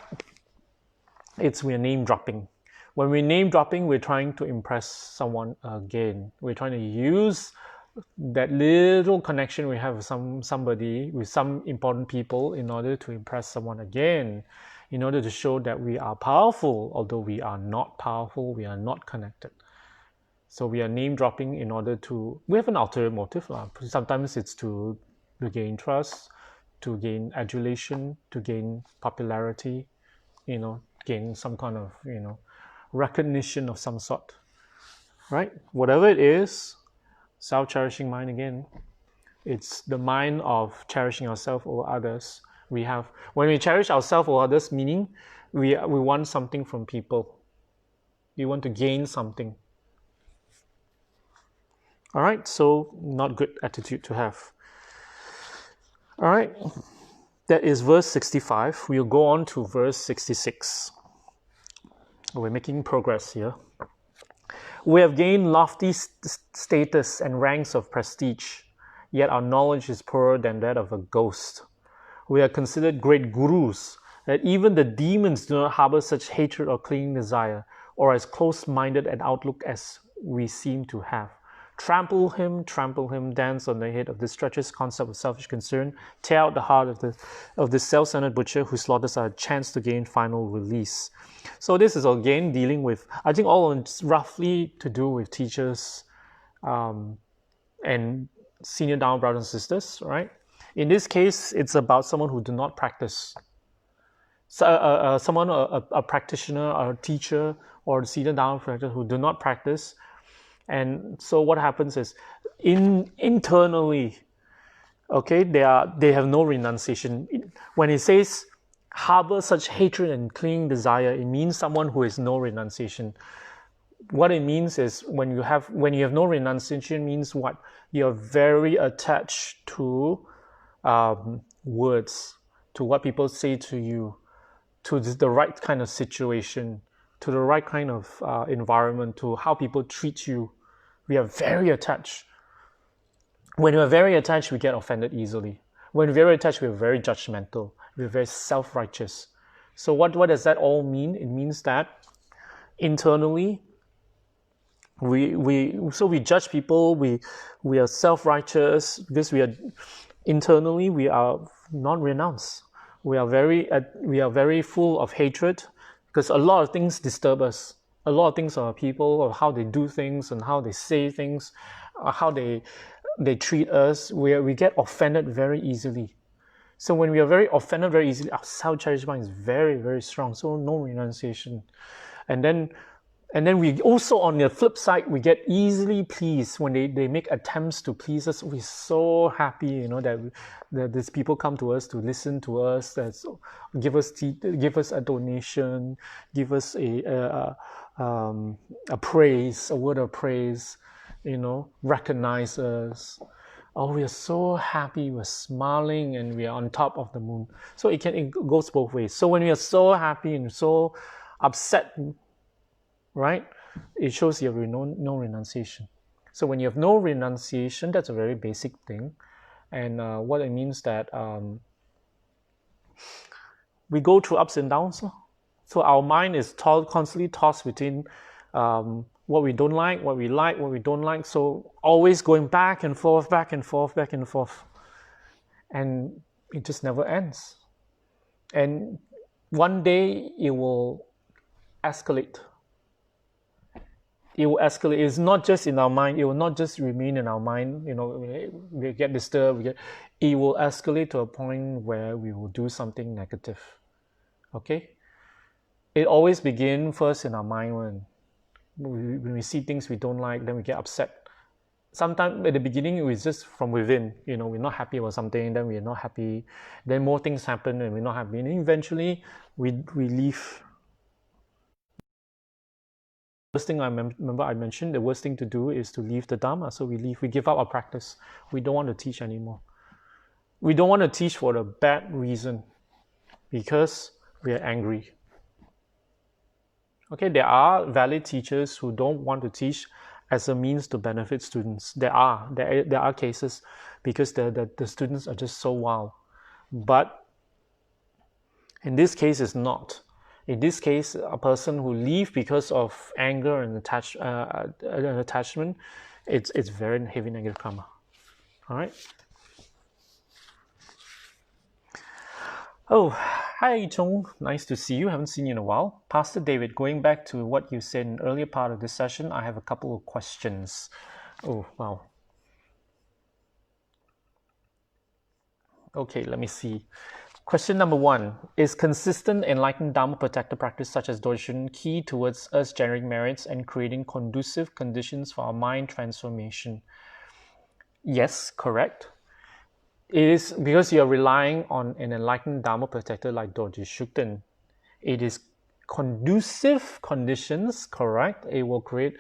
We're name dropping. When we're name dropping, we're trying to impress someone again. We're trying to use that little connection we have with somebody, with some important people, in order to impress someone again, in order to show that we are powerful, although we are not powerful, we are not connected. So we are name dropping in order to, we have an ulterior motive. Sometimes it's to gain trust, to gain adulation, to gain popularity, gain some kind of, recognition of some sort, right? Whatever it is, self-cherishing mind again, it's the mind of cherishing ourselves over others. When we cherish ourselves over others, meaning we want something from people. We want to gain something. All right, so not good attitude to have. All right, that is verse 65. We'll go on to verse 66. We're making progress here. We have gained lofty status and ranks of prestige, yet our knowledge is poorer than that of a ghost. We are considered great gurus, that even the demons do not harbor such hatred or clinging desire, or as close-minded an outlook as we seem to have. Trample him, dance on the head of this treacherous concept of selfish concern, tear out the heart of this self-centered butcher who slaughters our chance to gain final release. So this is again dealing with, I think all it's roughly to do with teachers and senior Dharma brothers and sisters, right? In this case, it's about someone who do not practice. So, someone, a practitioner, or a teacher, or a senior Dharma practitioner who do not practice. And so what happens is, internally, okay, they have no renunciation. When it says harbor such hatred and clinging desire, it means someone who has no renunciation. What it means is when you have no renunciation, means what? You're very attached to words, to what people say to you, to the right kind of situation, to the right kind of environment, to how people treat you. We are very attached. When we're very attached, we get offended easily. When we're very attached, we're very judgmental. We're very self-righteous. So what does that all mean? It means that internally, we judge people. We are self-righteous because internally we are non-renounced. We are very full of hatred because a lot of things disturb us. A lot of things are people, or how they do things and how they say things, how they treat us. We get offended very easily. So when we are very offended very easily, our self-cherished mind is very, very strong. So no renunciation. And then we also, on the flip side, we get easily pleased when they make attempts to please us. We're so happy, that these people come to us to listen to us, give us a donation, give us a praise, a word of praise, recognize us. Oh, we are so happy, we're smiling, and we are on top of the moon. So it goes both ways. So when we are so happy and so upset, right, it shows you have no renunciation. So when you have no renunciation, that's a very basic thing. And what it means that we go through ups and downs. So our mind is constantly tossed between what we don't like, what we like, what we don't like. So always going back and forth, back and forth, back and forth. And it just never ends. And one day it will escalate. It will escalate. It's not just in our mind. It will not just remain in our mind. We get disturbed. It will escalate to a point where we will do something negative. Okay? It always begins first in our mind when we see things we don't like, then we get upset. Sometimes at the beginning, it's just from within. We're not happy about something, then we're not happy. Then more things happen and we're not happy. And eventually, we leave. First thing I mentioned, the worst thing to do is to leave the Dhamma. So we give up our practice. We don't want to teach anymore. We don't want to teach for the bad reason, because we are angry. Okay, there are valid teachers who don't want to teach as a means to benefit students. There are cases because the students are just so wild. But in this case, it's not. In this case, a person who leaves because of anger and attachment, it's very heavy negative karma. All right. Oh, hi Chung, nice to see you. Haven't seen you in a while. Pastor David, going back to what you said in the earlier part of this session, I have a couple of questions. Oh, wow. Okay, let me see. Question number 1. Is consistent enlightened Dharma protector practice such as Dojin key towards us generating merits and creating conducive conditions for our mind transformation? Yes, correct. It is because you're relying on an enlightened Dharma protector like Dorji Shukden. It is conducive conditions, correct? The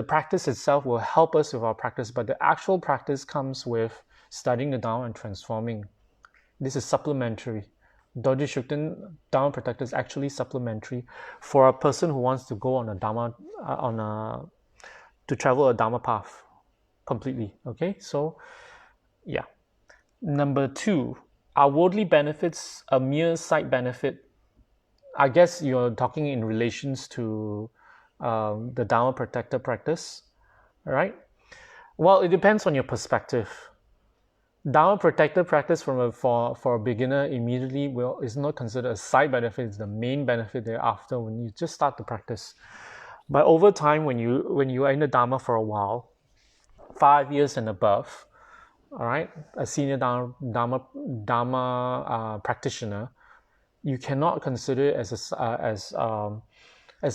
practice itself will help us with our practice, but the actual practice comes with studying the Dharma and transforming. This is supplementary. Dorji Shukden Dharma protector is actually supplementary for a person who wants to go on a Dharma, to travel a Dharma path completely. Okay, so yeah. Number 2, are worldly benefits a mere side benefit? I guess you're talking in relations to the Dharma protector practice, all right? Well, it depends on your perspective. Dharma protector practice for a beginner immediately is not considered a side benefit. It's the main benefit thereafter when you just start to practice. But over time, when you are in the Dharma for a while, 5 years and above, all right, a senior Dharma practitioner, you cannot consider it as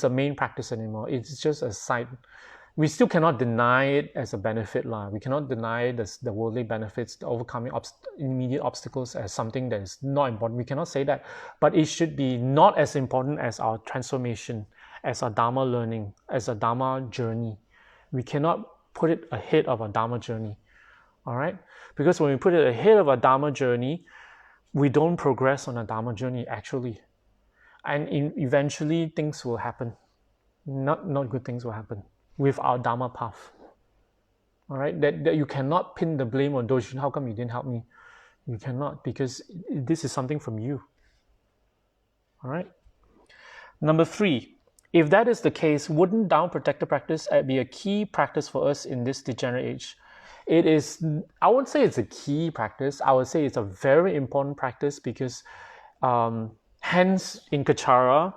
a main practice anymore. It's just a side. We still cannot deny it as a benefit. We cannot deny the worldly benefits, the overcoming immediate obstacles as something that is not important. We cannot say that. But it should be not as important as our transformation, as our Dharma learning, as a Dharma journey. We cannot put it ahead of our Dharma journey. All right? Because when we put it ahead of our Dharma journey, we don't progress on a Dharma journey actually. And eventually things will happen. Not good things will happen with our Dharma path. All right? That you cannot pin the blame on Dojin. How come you didn't help me? You cannot, because this is something from you. All right? Number 3, if that is the case, wouldn't Dharma protector practice be a key practice for us in this degenerate age? It is, I wouldn't say it's a key practice. I would say it's a very important practice because hence in Kechara,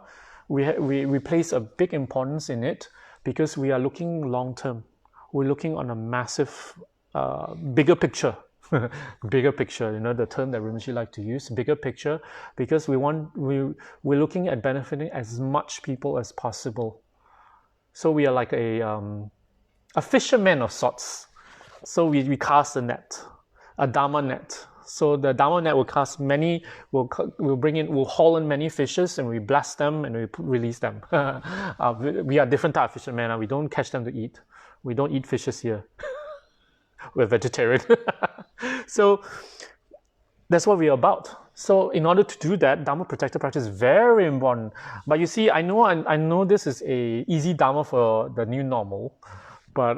we place a big importance in it because we are looking long term. We're looking on a massive, bigger picture. Bigger picture, the term that Rinpoche like to use, bigger picture, because we're looking at benefiting as much people as possible. So we are like a fisherman of sorts. So we cast a net, a Dharma net. So the Dharma net will cast many, we'll haul in many fishes and we bless them and we release them. We are different type of fishermen. We don't catch them to eat. We don't eat fishes here. We're vegetarian. So that's what we're about. So in order to do that, Dharma protector practice is very important. But you see, I know this is a easy Dharma for the new normal, but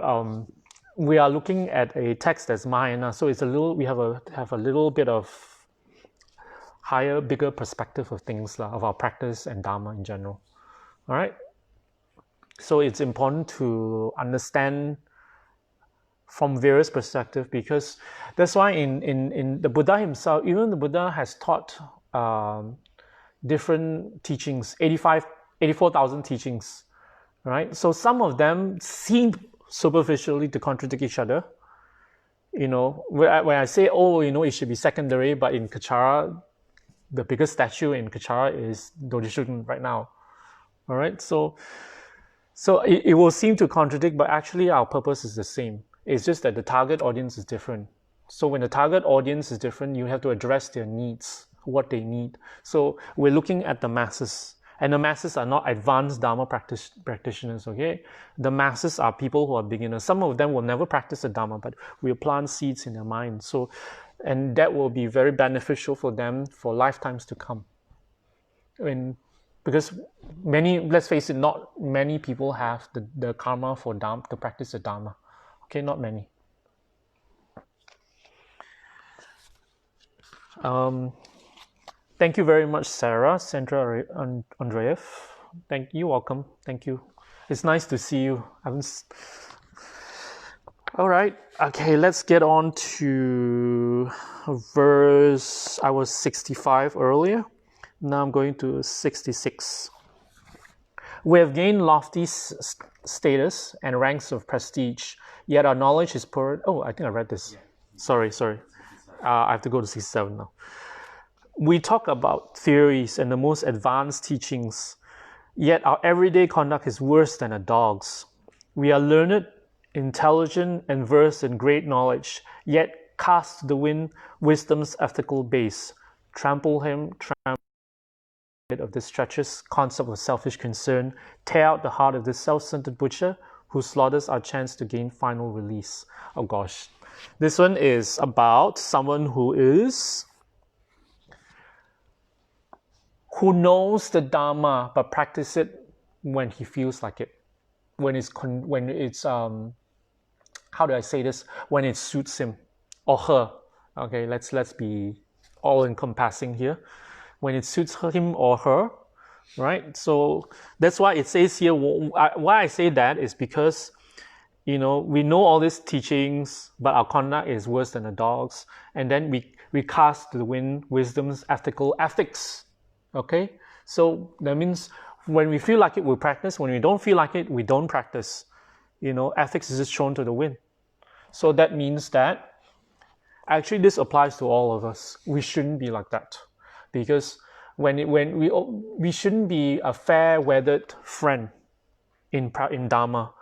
we are looking at a text that's Mahayana, so it's we have a little bit of higher, bigger perspective of things, of our practice and Dharma in general. All right. So it's important to understand from various perspectives, because that's why in the Buddha himself, even the Buddha has taught different teachings, 84,000 teachings, right? So some of them seem superficially to contradict each other. When I say, it should be secondary, but in Kechara, the biggest statue in Kechara is Dodishuken right now. All right, so it will seem to contradict, but actually our purpose is the same. It's just that the target audience is different. So when the target audience is different, you have to address their needs, what they need. So we're looking at the masses. And the masses are not advanced Dharma practitioners, okay? The masses are people who are beginners. Some of them will never practice the Dharma, but we'll plant seeds in their mind. And that will be very beneficial for them for lifetimes to come. Because let's face it, not many people have the karma for Dharma, to practice the Dharma. Okay, not many. Thank you very much, Sandra Andreev. Thank you, welcome. Thank you. It's nice to see you. All right. Okay, let's get on to verse. I was 65 earlier. Now I'm going to 66. We have gained lofty status and ranks of prestige, yet our knowledge is poor. Oh, I think I read this. Yeah. Sorry. I have to go to 67 now. We talk about theories and the most advanced teachings, yet our everyday conduct is worse than a dog's. We are learned, intelligent, and versed in great knowledge, yet cast to the wind wisdom's ethical base. Trample of this treacherous concept of selfish concern, tear out the heart of this self-centered butcher who slaughters our chance to gain final release. Oh gosh. This one is about someone who knows the Dharma but practice it when he feels like it. When it's how do I say this? When it suits him or her. Okay, let's be all encompassing here. When it suits him or her, right? So that's why it says here, why I say that is because, we know all these teachings, but our conduct is worse than the dogs. And then we cast to the wind wisdom's ethical ethics. Okay? So that means when we feel like it, we practice. When we don't feel like it, we don't practice. Ethics is just thrown to the wind. So that means that actually this applies to all of us. We shouldn't be like that. Because when we shouldn't be a fair-weathered friend in Dharma.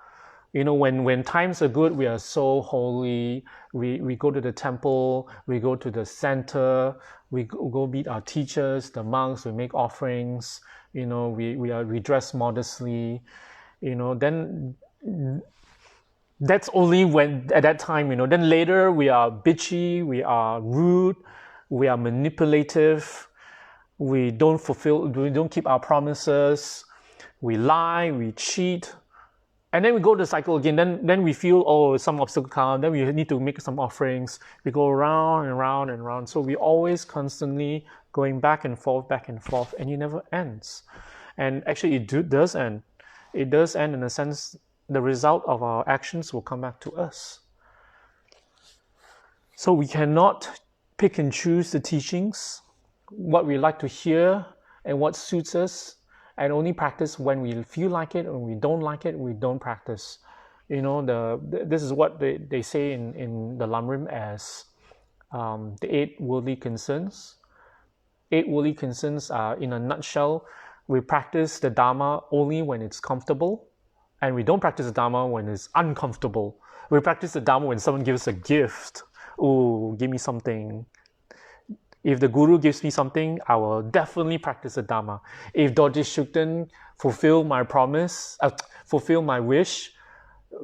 When times are good, we are so holy. We go to the temple, we go to the center, we go meet our teachers, the monks, we make offerings, we dress modestly, then that's only when at that time, then later we are bitchy, we are rude, we are manipulative, we don't keep our promises, we lie, we cheat. And then we go to the cycle again. Then we feel, some obstacle come. Then we need to make some offerings. We go round and round and round. So we always constantly going back and forth, and it never ends. And actually, it does end. It does end in a sense. The result of our actions will come back to us. So we cannot pick and choose the teachings, what we like to hear, and what suits us. And only practice when we feel like it, and when we don't like it, we don't practice. This is what they say in the Lamrim as the 8 worldly concerns. 8 worldly concerns are, in a nutshell, we practice the Dhamma only when it's comfortable, and we don't practice the Dhamma when it's uncomfortable. We practice the Dhamma when someone gives a gift. Oh, give me something. If the Guru gives me something, I will definitely practice the Dhamma. If Dorje Shukden fulfill my promise, fulfill my wish,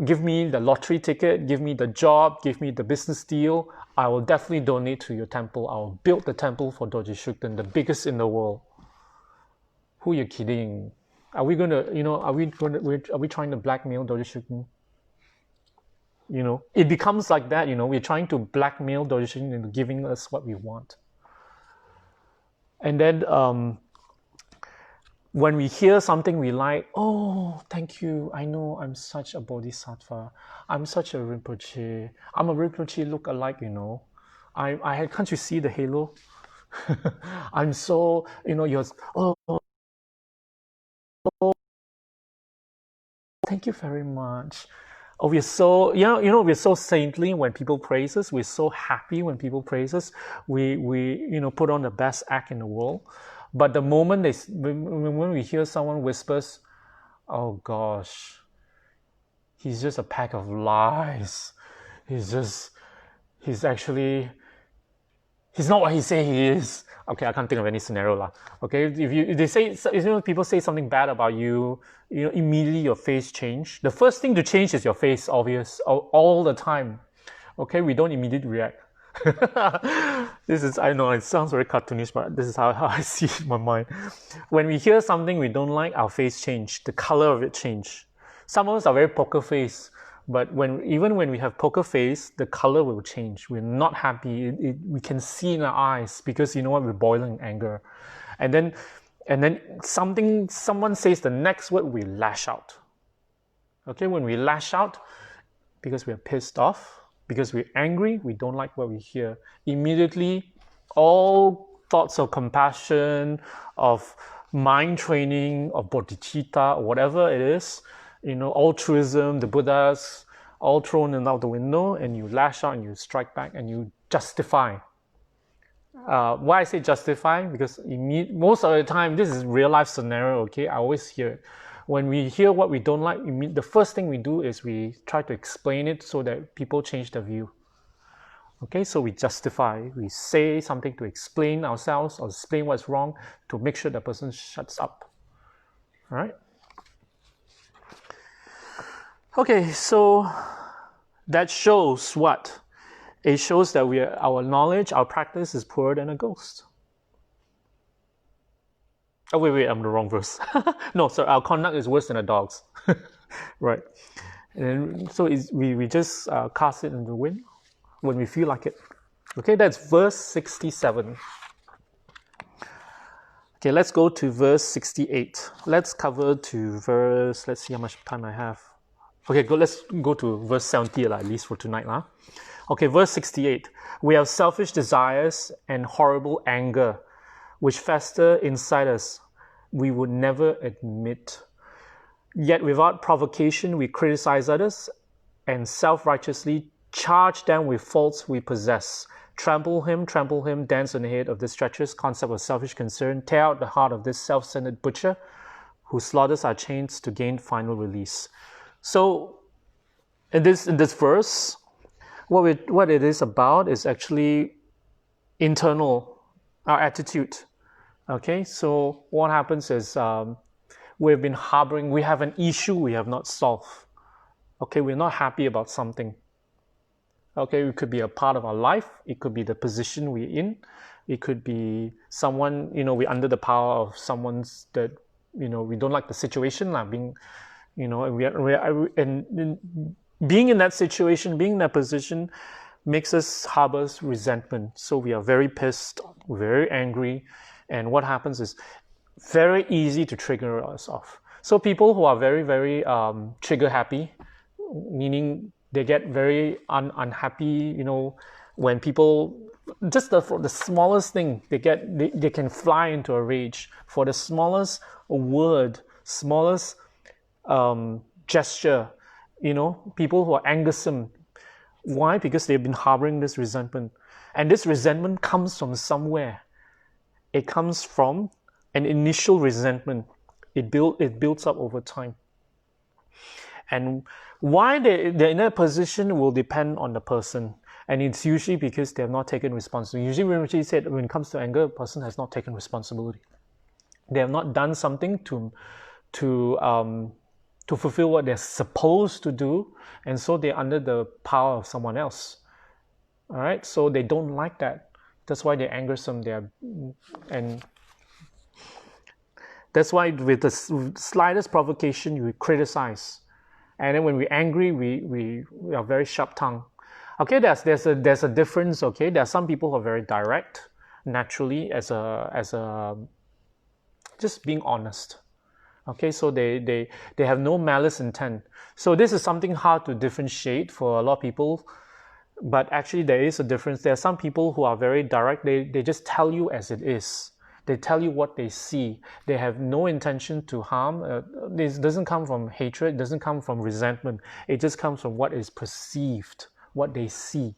give me the lottery ticket, give me the job, give me the business deal, I will definitely donate to your temple. I will build the temple for Dorje Shukden, the biggest in the world. Who are you kidding? Are we trying to blackmail Dorje Shukden? It becomes like that. We're trying to blackmail Dorje Shukden into giving us what we want. And then when we hear something we like, oh, thank you. I know I'm such a bodhisattva. I'm such a Rinpoche. I'm a Rinpoche look-alike, can't you see the halo? I'm so, you're, thank you very much. Oh, we're so, we're so saintly when people praise us. We're so happy when people praise us. We put on the best act in the world. But the moment when we hear someone whispers, oh gosh, he's just a pack of lies. He's not what he say he is. Okay, I can't think of any scenario lah. Okay, if people say something bad about you, immediately your face change. The first thing to change is your face, obvious, all the time. Okay, we don't immediately react. I know it sounds very cartoonish, but this is how I see it in my mind. When we hear something we don't like, our face change. The color of it change. Some of us are very poker face. But even when we have poker face, the color will change. We're not happy. We can see in our eyes because we're boiling in anger. And then someone says the next word, we lash out. Okay, when we lash out, because we're pissed off, because we're angry, we don't like what we hear. Immediately, all thoughts of compassion, of mind training, of bodhicitta, or whatever it is, altruism, the Buddhas, all thrown out the window, and you lash out and you strike back and you justify. Why I say justify? Because most of the time, this is real life scenario, okay? I always hear it. When we hear what we don't like, the first thing we do is we try to explain it so that people change their view. Okay, so we justify. We say something to explain ourselves or explain what's wrong to make sure the person shuts up. All right? Okay, so that shows what? It shows that our knowledge, our practice is poorer than a ghost. Oh, wait, I'm the wrong verse. No, sorry, our conduct is worse than a dog's. Right. And so we just cast it in the wind when we feel like it. Okay, that's verse 67. Okay, let's go to verse 68. Let's cover to verse, let's see how much time I have. Okay, let's go to verse 70 at least for tonight. Okay, verse 68. We have selfish desires and horrible anger, which fester inside us. We would never admit. Yet without provocation, we criticize others and self-righteously charge them with faults we possess. Trample him, dance on the head of this treacherous concept of selfish concern, tear out the heart of this self-centered butcher who slaughters our chains to gain final release. So in this verse, what it is about is actually internal, our attitude. Okay, so what happens is we've been harboring, we have an issue we have not solved. Okay, we're not happy about something. Okay, it could be a part of our life. It could be the position we're in. It could be someone, we're under the power of someone's that, we don't like the situation, being, and being in that situation, being in that position makes us harbor resentment. So we are very pissed, very angry. And what happens is very easy to trigger us off. So people who are very, very trigger happy, meaning they get very unhappy, when people, just for the smallest thing, they can fly into a rage for the smallest word, smallest gesture, people who are angersome. Why? Because they've been harboring this resentment. And this resentment comes from somewhere. It comes from an initial resentment. It builds up over time. And why they're in that position will depend on the person. And it's usually because they have not taken responsibility. Usually when it comes to anger, a person has not taken responsibility. They have not done something to fulfill what they're supposed to do. And so they're under the power of someone else. All right? So they don't like that. That's why they're angersome. And that's why with the slightest provocation, you criticize. And then when we're angry, we are very sharp-tongued. Okay, there's a difference. Okay, there are some people who are very direct, naturally, as a just being honest. Okay, so they have no malice intent. So this is something hard to differentiate for a lot of people. But actually, there is a difference. There are some people who are very direct. They just tell you as it is. They tell you what they see. They have no intention to harm. This doesn't come from hatred. It doesn't come from resentment. It just comes from what is perceived, what they see.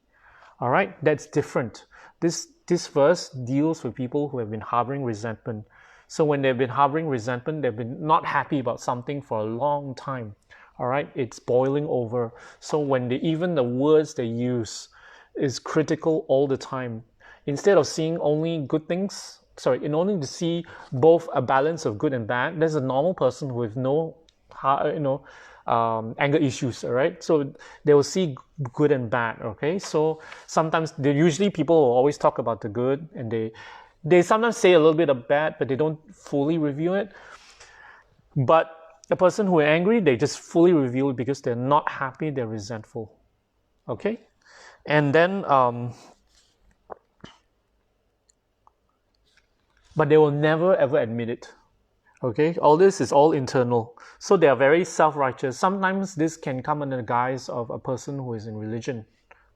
All right? That's different. This verse deals with people who have been harboring resentment. So when they've been harboring resentment, they've been not happy about something for a long time. All right? It's boiling over. So when even the words they use is critical all the time, instead of seeing only good things, in order to see both a balance of good and bad, there's a normal person with no, anger issues, all right? So they will see good and bad, okay? So sometimes, people will always talk about the good, and they sometimes say a little bit of bad, but they don't fully review it. But the person who is angry, they just fully review it because they're not happy, they're resentful, okay? And then, but they will never ever admit it. Okay, all this is all internal. So they are very self-righteous. Sometimes this can come under the guise of a person who is in religion,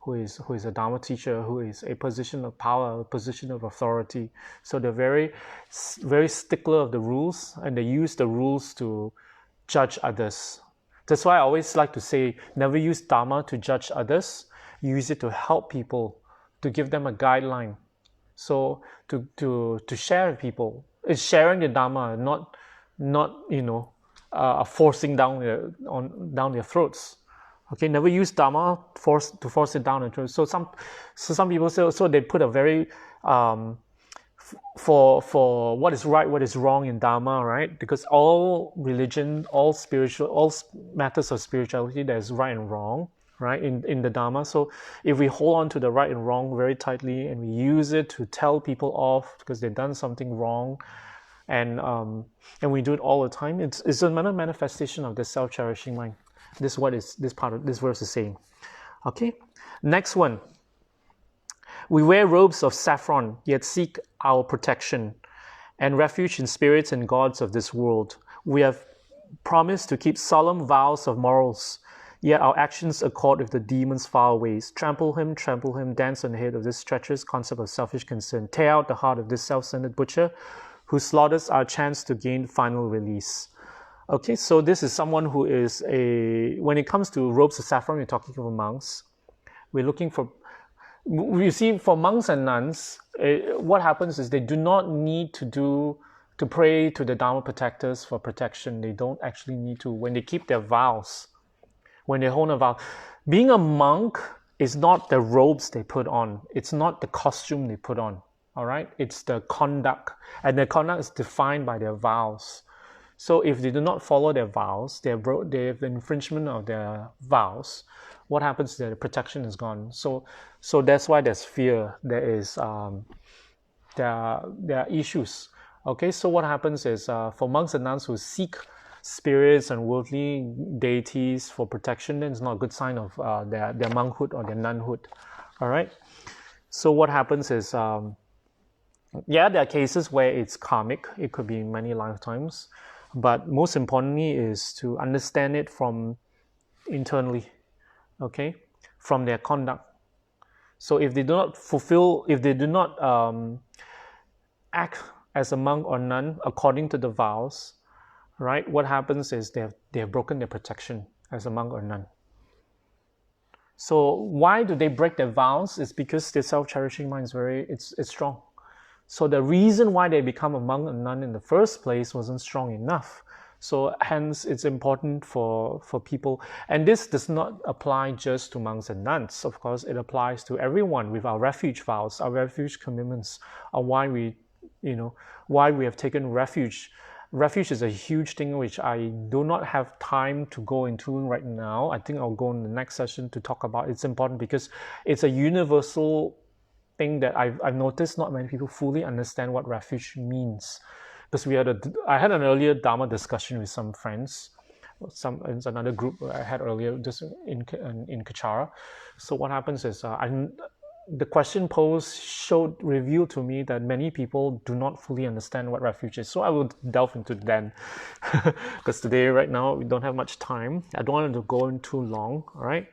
who is a Dharma teacher, who is a position of power, a position of authority. So they're very, very stickler of the rules, and they use the rules to judge others. That's why I always like to say, never use Dharma to judge others. Use it to help people, to give them a guideline. So to share with people, it's sharing the Dhamma, not forcing down their throats. Okay, never use Dhamma to force it down their throats. So some people say, so they put a very for what is right, what is wrong in Dharma, right? Because all religion, all matters of spirituality, there's right and wrong. Right, in the Dhamma. So if we hold on to the right and wrong very tightly and we use it to tell people off because they've done something wrong, and we do it all the time, it's another manifestation of the self-cherishing mind. This is what this part of this verse is saying. Okay, next one. We wear robes of saffron, yet seek our protection, and refuge in spirits and gods of this world. We have promised to keep solemn vows of morals, yet our actions accord with the demon's foul ways. Trample him, dance on the head of this treacherous concept of selfish concern. Tear out the heart of this self-centered butcher who slaughters our chance to gain final release. Okay, so this is someone who is when it comes to robes of saffron, we're talking about monks. We're looking for, you see, for monks and nuns, what happens is they do not need to pray to the Dharma protectors for protection. They don't actually need to. When they keep their vows, when they hold a vow, being a monk is not the robes they put on. It's not the costume they put on. All right, it's the conduct, and their conduct is defined by their vows. So if they do not follow their vows, they have the infringement of their vows. What happens is that the protection is gone. So that's why there's fear. There is there are issues. Okay, so what happens is for monks and nuns who seek spirits and worldly deities for protection, then it's not a good sign of their monkhood or their nunhood. All right. So what happens is, yeah, there are cases where it's karmic. It could be many lifetimes, but most importantly is to understand it from internally. Okay, from their conduct. So if they do not fulfill, if they do not act as a monk or nun according to the vows, right, what happens is they have broken their protection as a monk or nun. So why do they break their vows? It's because their self-cherishing mind is it's strong. So the reason why they become a monk or nun in the first place wasn't strong enough. So hence it's important for people, and this does not apply just to monks and nuns. Of course, it applies to everyone with our refuge vows, our refuge commitments, on why we have taken refuge. Refuge is a huge thing which I do not have time to go into right now. I think I'll go in the next session to talk about. It's important because it's a universal thing that I've noticed not many people fully understand what refuge means. Because I had an earlier Dharma discussion with some friends, it's another group I had earlier just in Kechara. So what happens is the question posed revealed to me that many people do not fully understand what refuge is. So I will delve into then, because today, right now, we don't have much time. I don't want to go in too long. All right.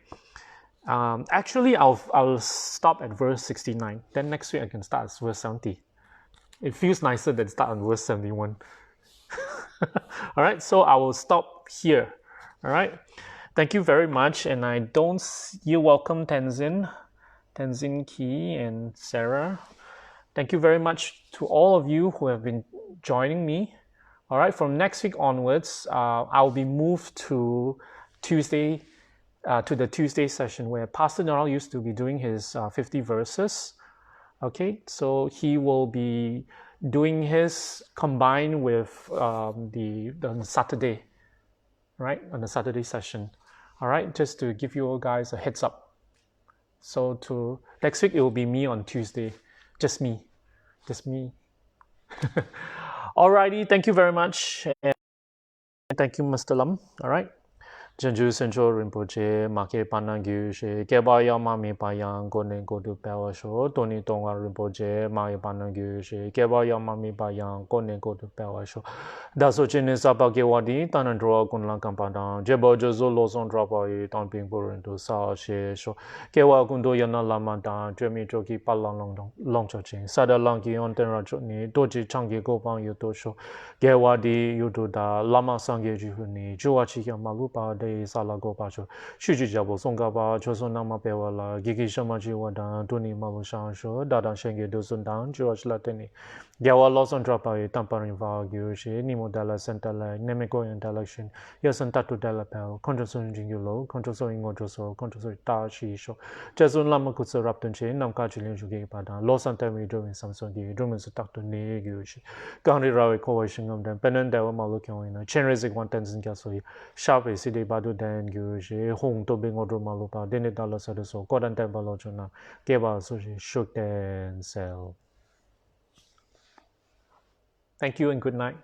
Actually, I'll stop at verse 69. Then next week I can start at verse 70. It feels nicer than start on verse 71. All right, so I will stop here. All right, thank you very much. And you're welcome, Tenzin Key, and Sarah. Thank you very much to all of you who have been joining me. All right, from next week onwards, I'll be moved to Tuesday, to the Tuesday session where Pastor Noral used to be doing his 50 verses. Okay, so he will be doing his combined with the Saturday, right? On the Saturday session. All right, just to give you guys a heads up. So next week it will be me on Tuesday, just me. Alrighty, thank you very much, and thank you, Mr. Lam. All right. Janju Central Rinpoche, Make Panangyu, Keba Yamami Payang, Gone go to Power Show, Tony Tonga Rinpoche, Mae Panangyu, Keba Yamami Payang, Gone go to Power Show. Daso Chinesa Pakewadi, Tanandro Kunla Kampada, Jebo Jozo Lozon Drapa, Tamping Burinto, Sao She Show, Kewa Kundo Yana Lamada, Jemmy Joki Palang Long Chochin, Sada Lanki on Terrachoni, Doji Changi Gopan Yuto Show, Gewadi Yududa, Lama Sangi Juni, Juachi Malupa. Salago Pacho, Shujabo, Songaba, Chosonama Pewala, Gigi Shamaji Wada, Tuni Malushan Show, Dada Shenge Dosundan, George Latini, Gawa Lawson Drapa, Tamparin Vagushi, Nimo Della Santala, Nemeko Intellection, Yasan Tatu Della Pel, Controson Jingulo, Controso Ingojoso, Controso Tashi Show, Jason Lamakusa Raptonche, Namkachilin Jugi Pada, Los Antami Drovin Samsongi, Drummins Takto Negushi, Gandhi Rawi Coalition of them, Penandela Malukan, Chenrizik 110 Gasoli, Sharpe City Badu Dan Gushi, Hong to Bingo Malupa, Denidala Sadiso, Kodan Tembalojana, Geba Sushi, Shook and Sell. Thank you and good night.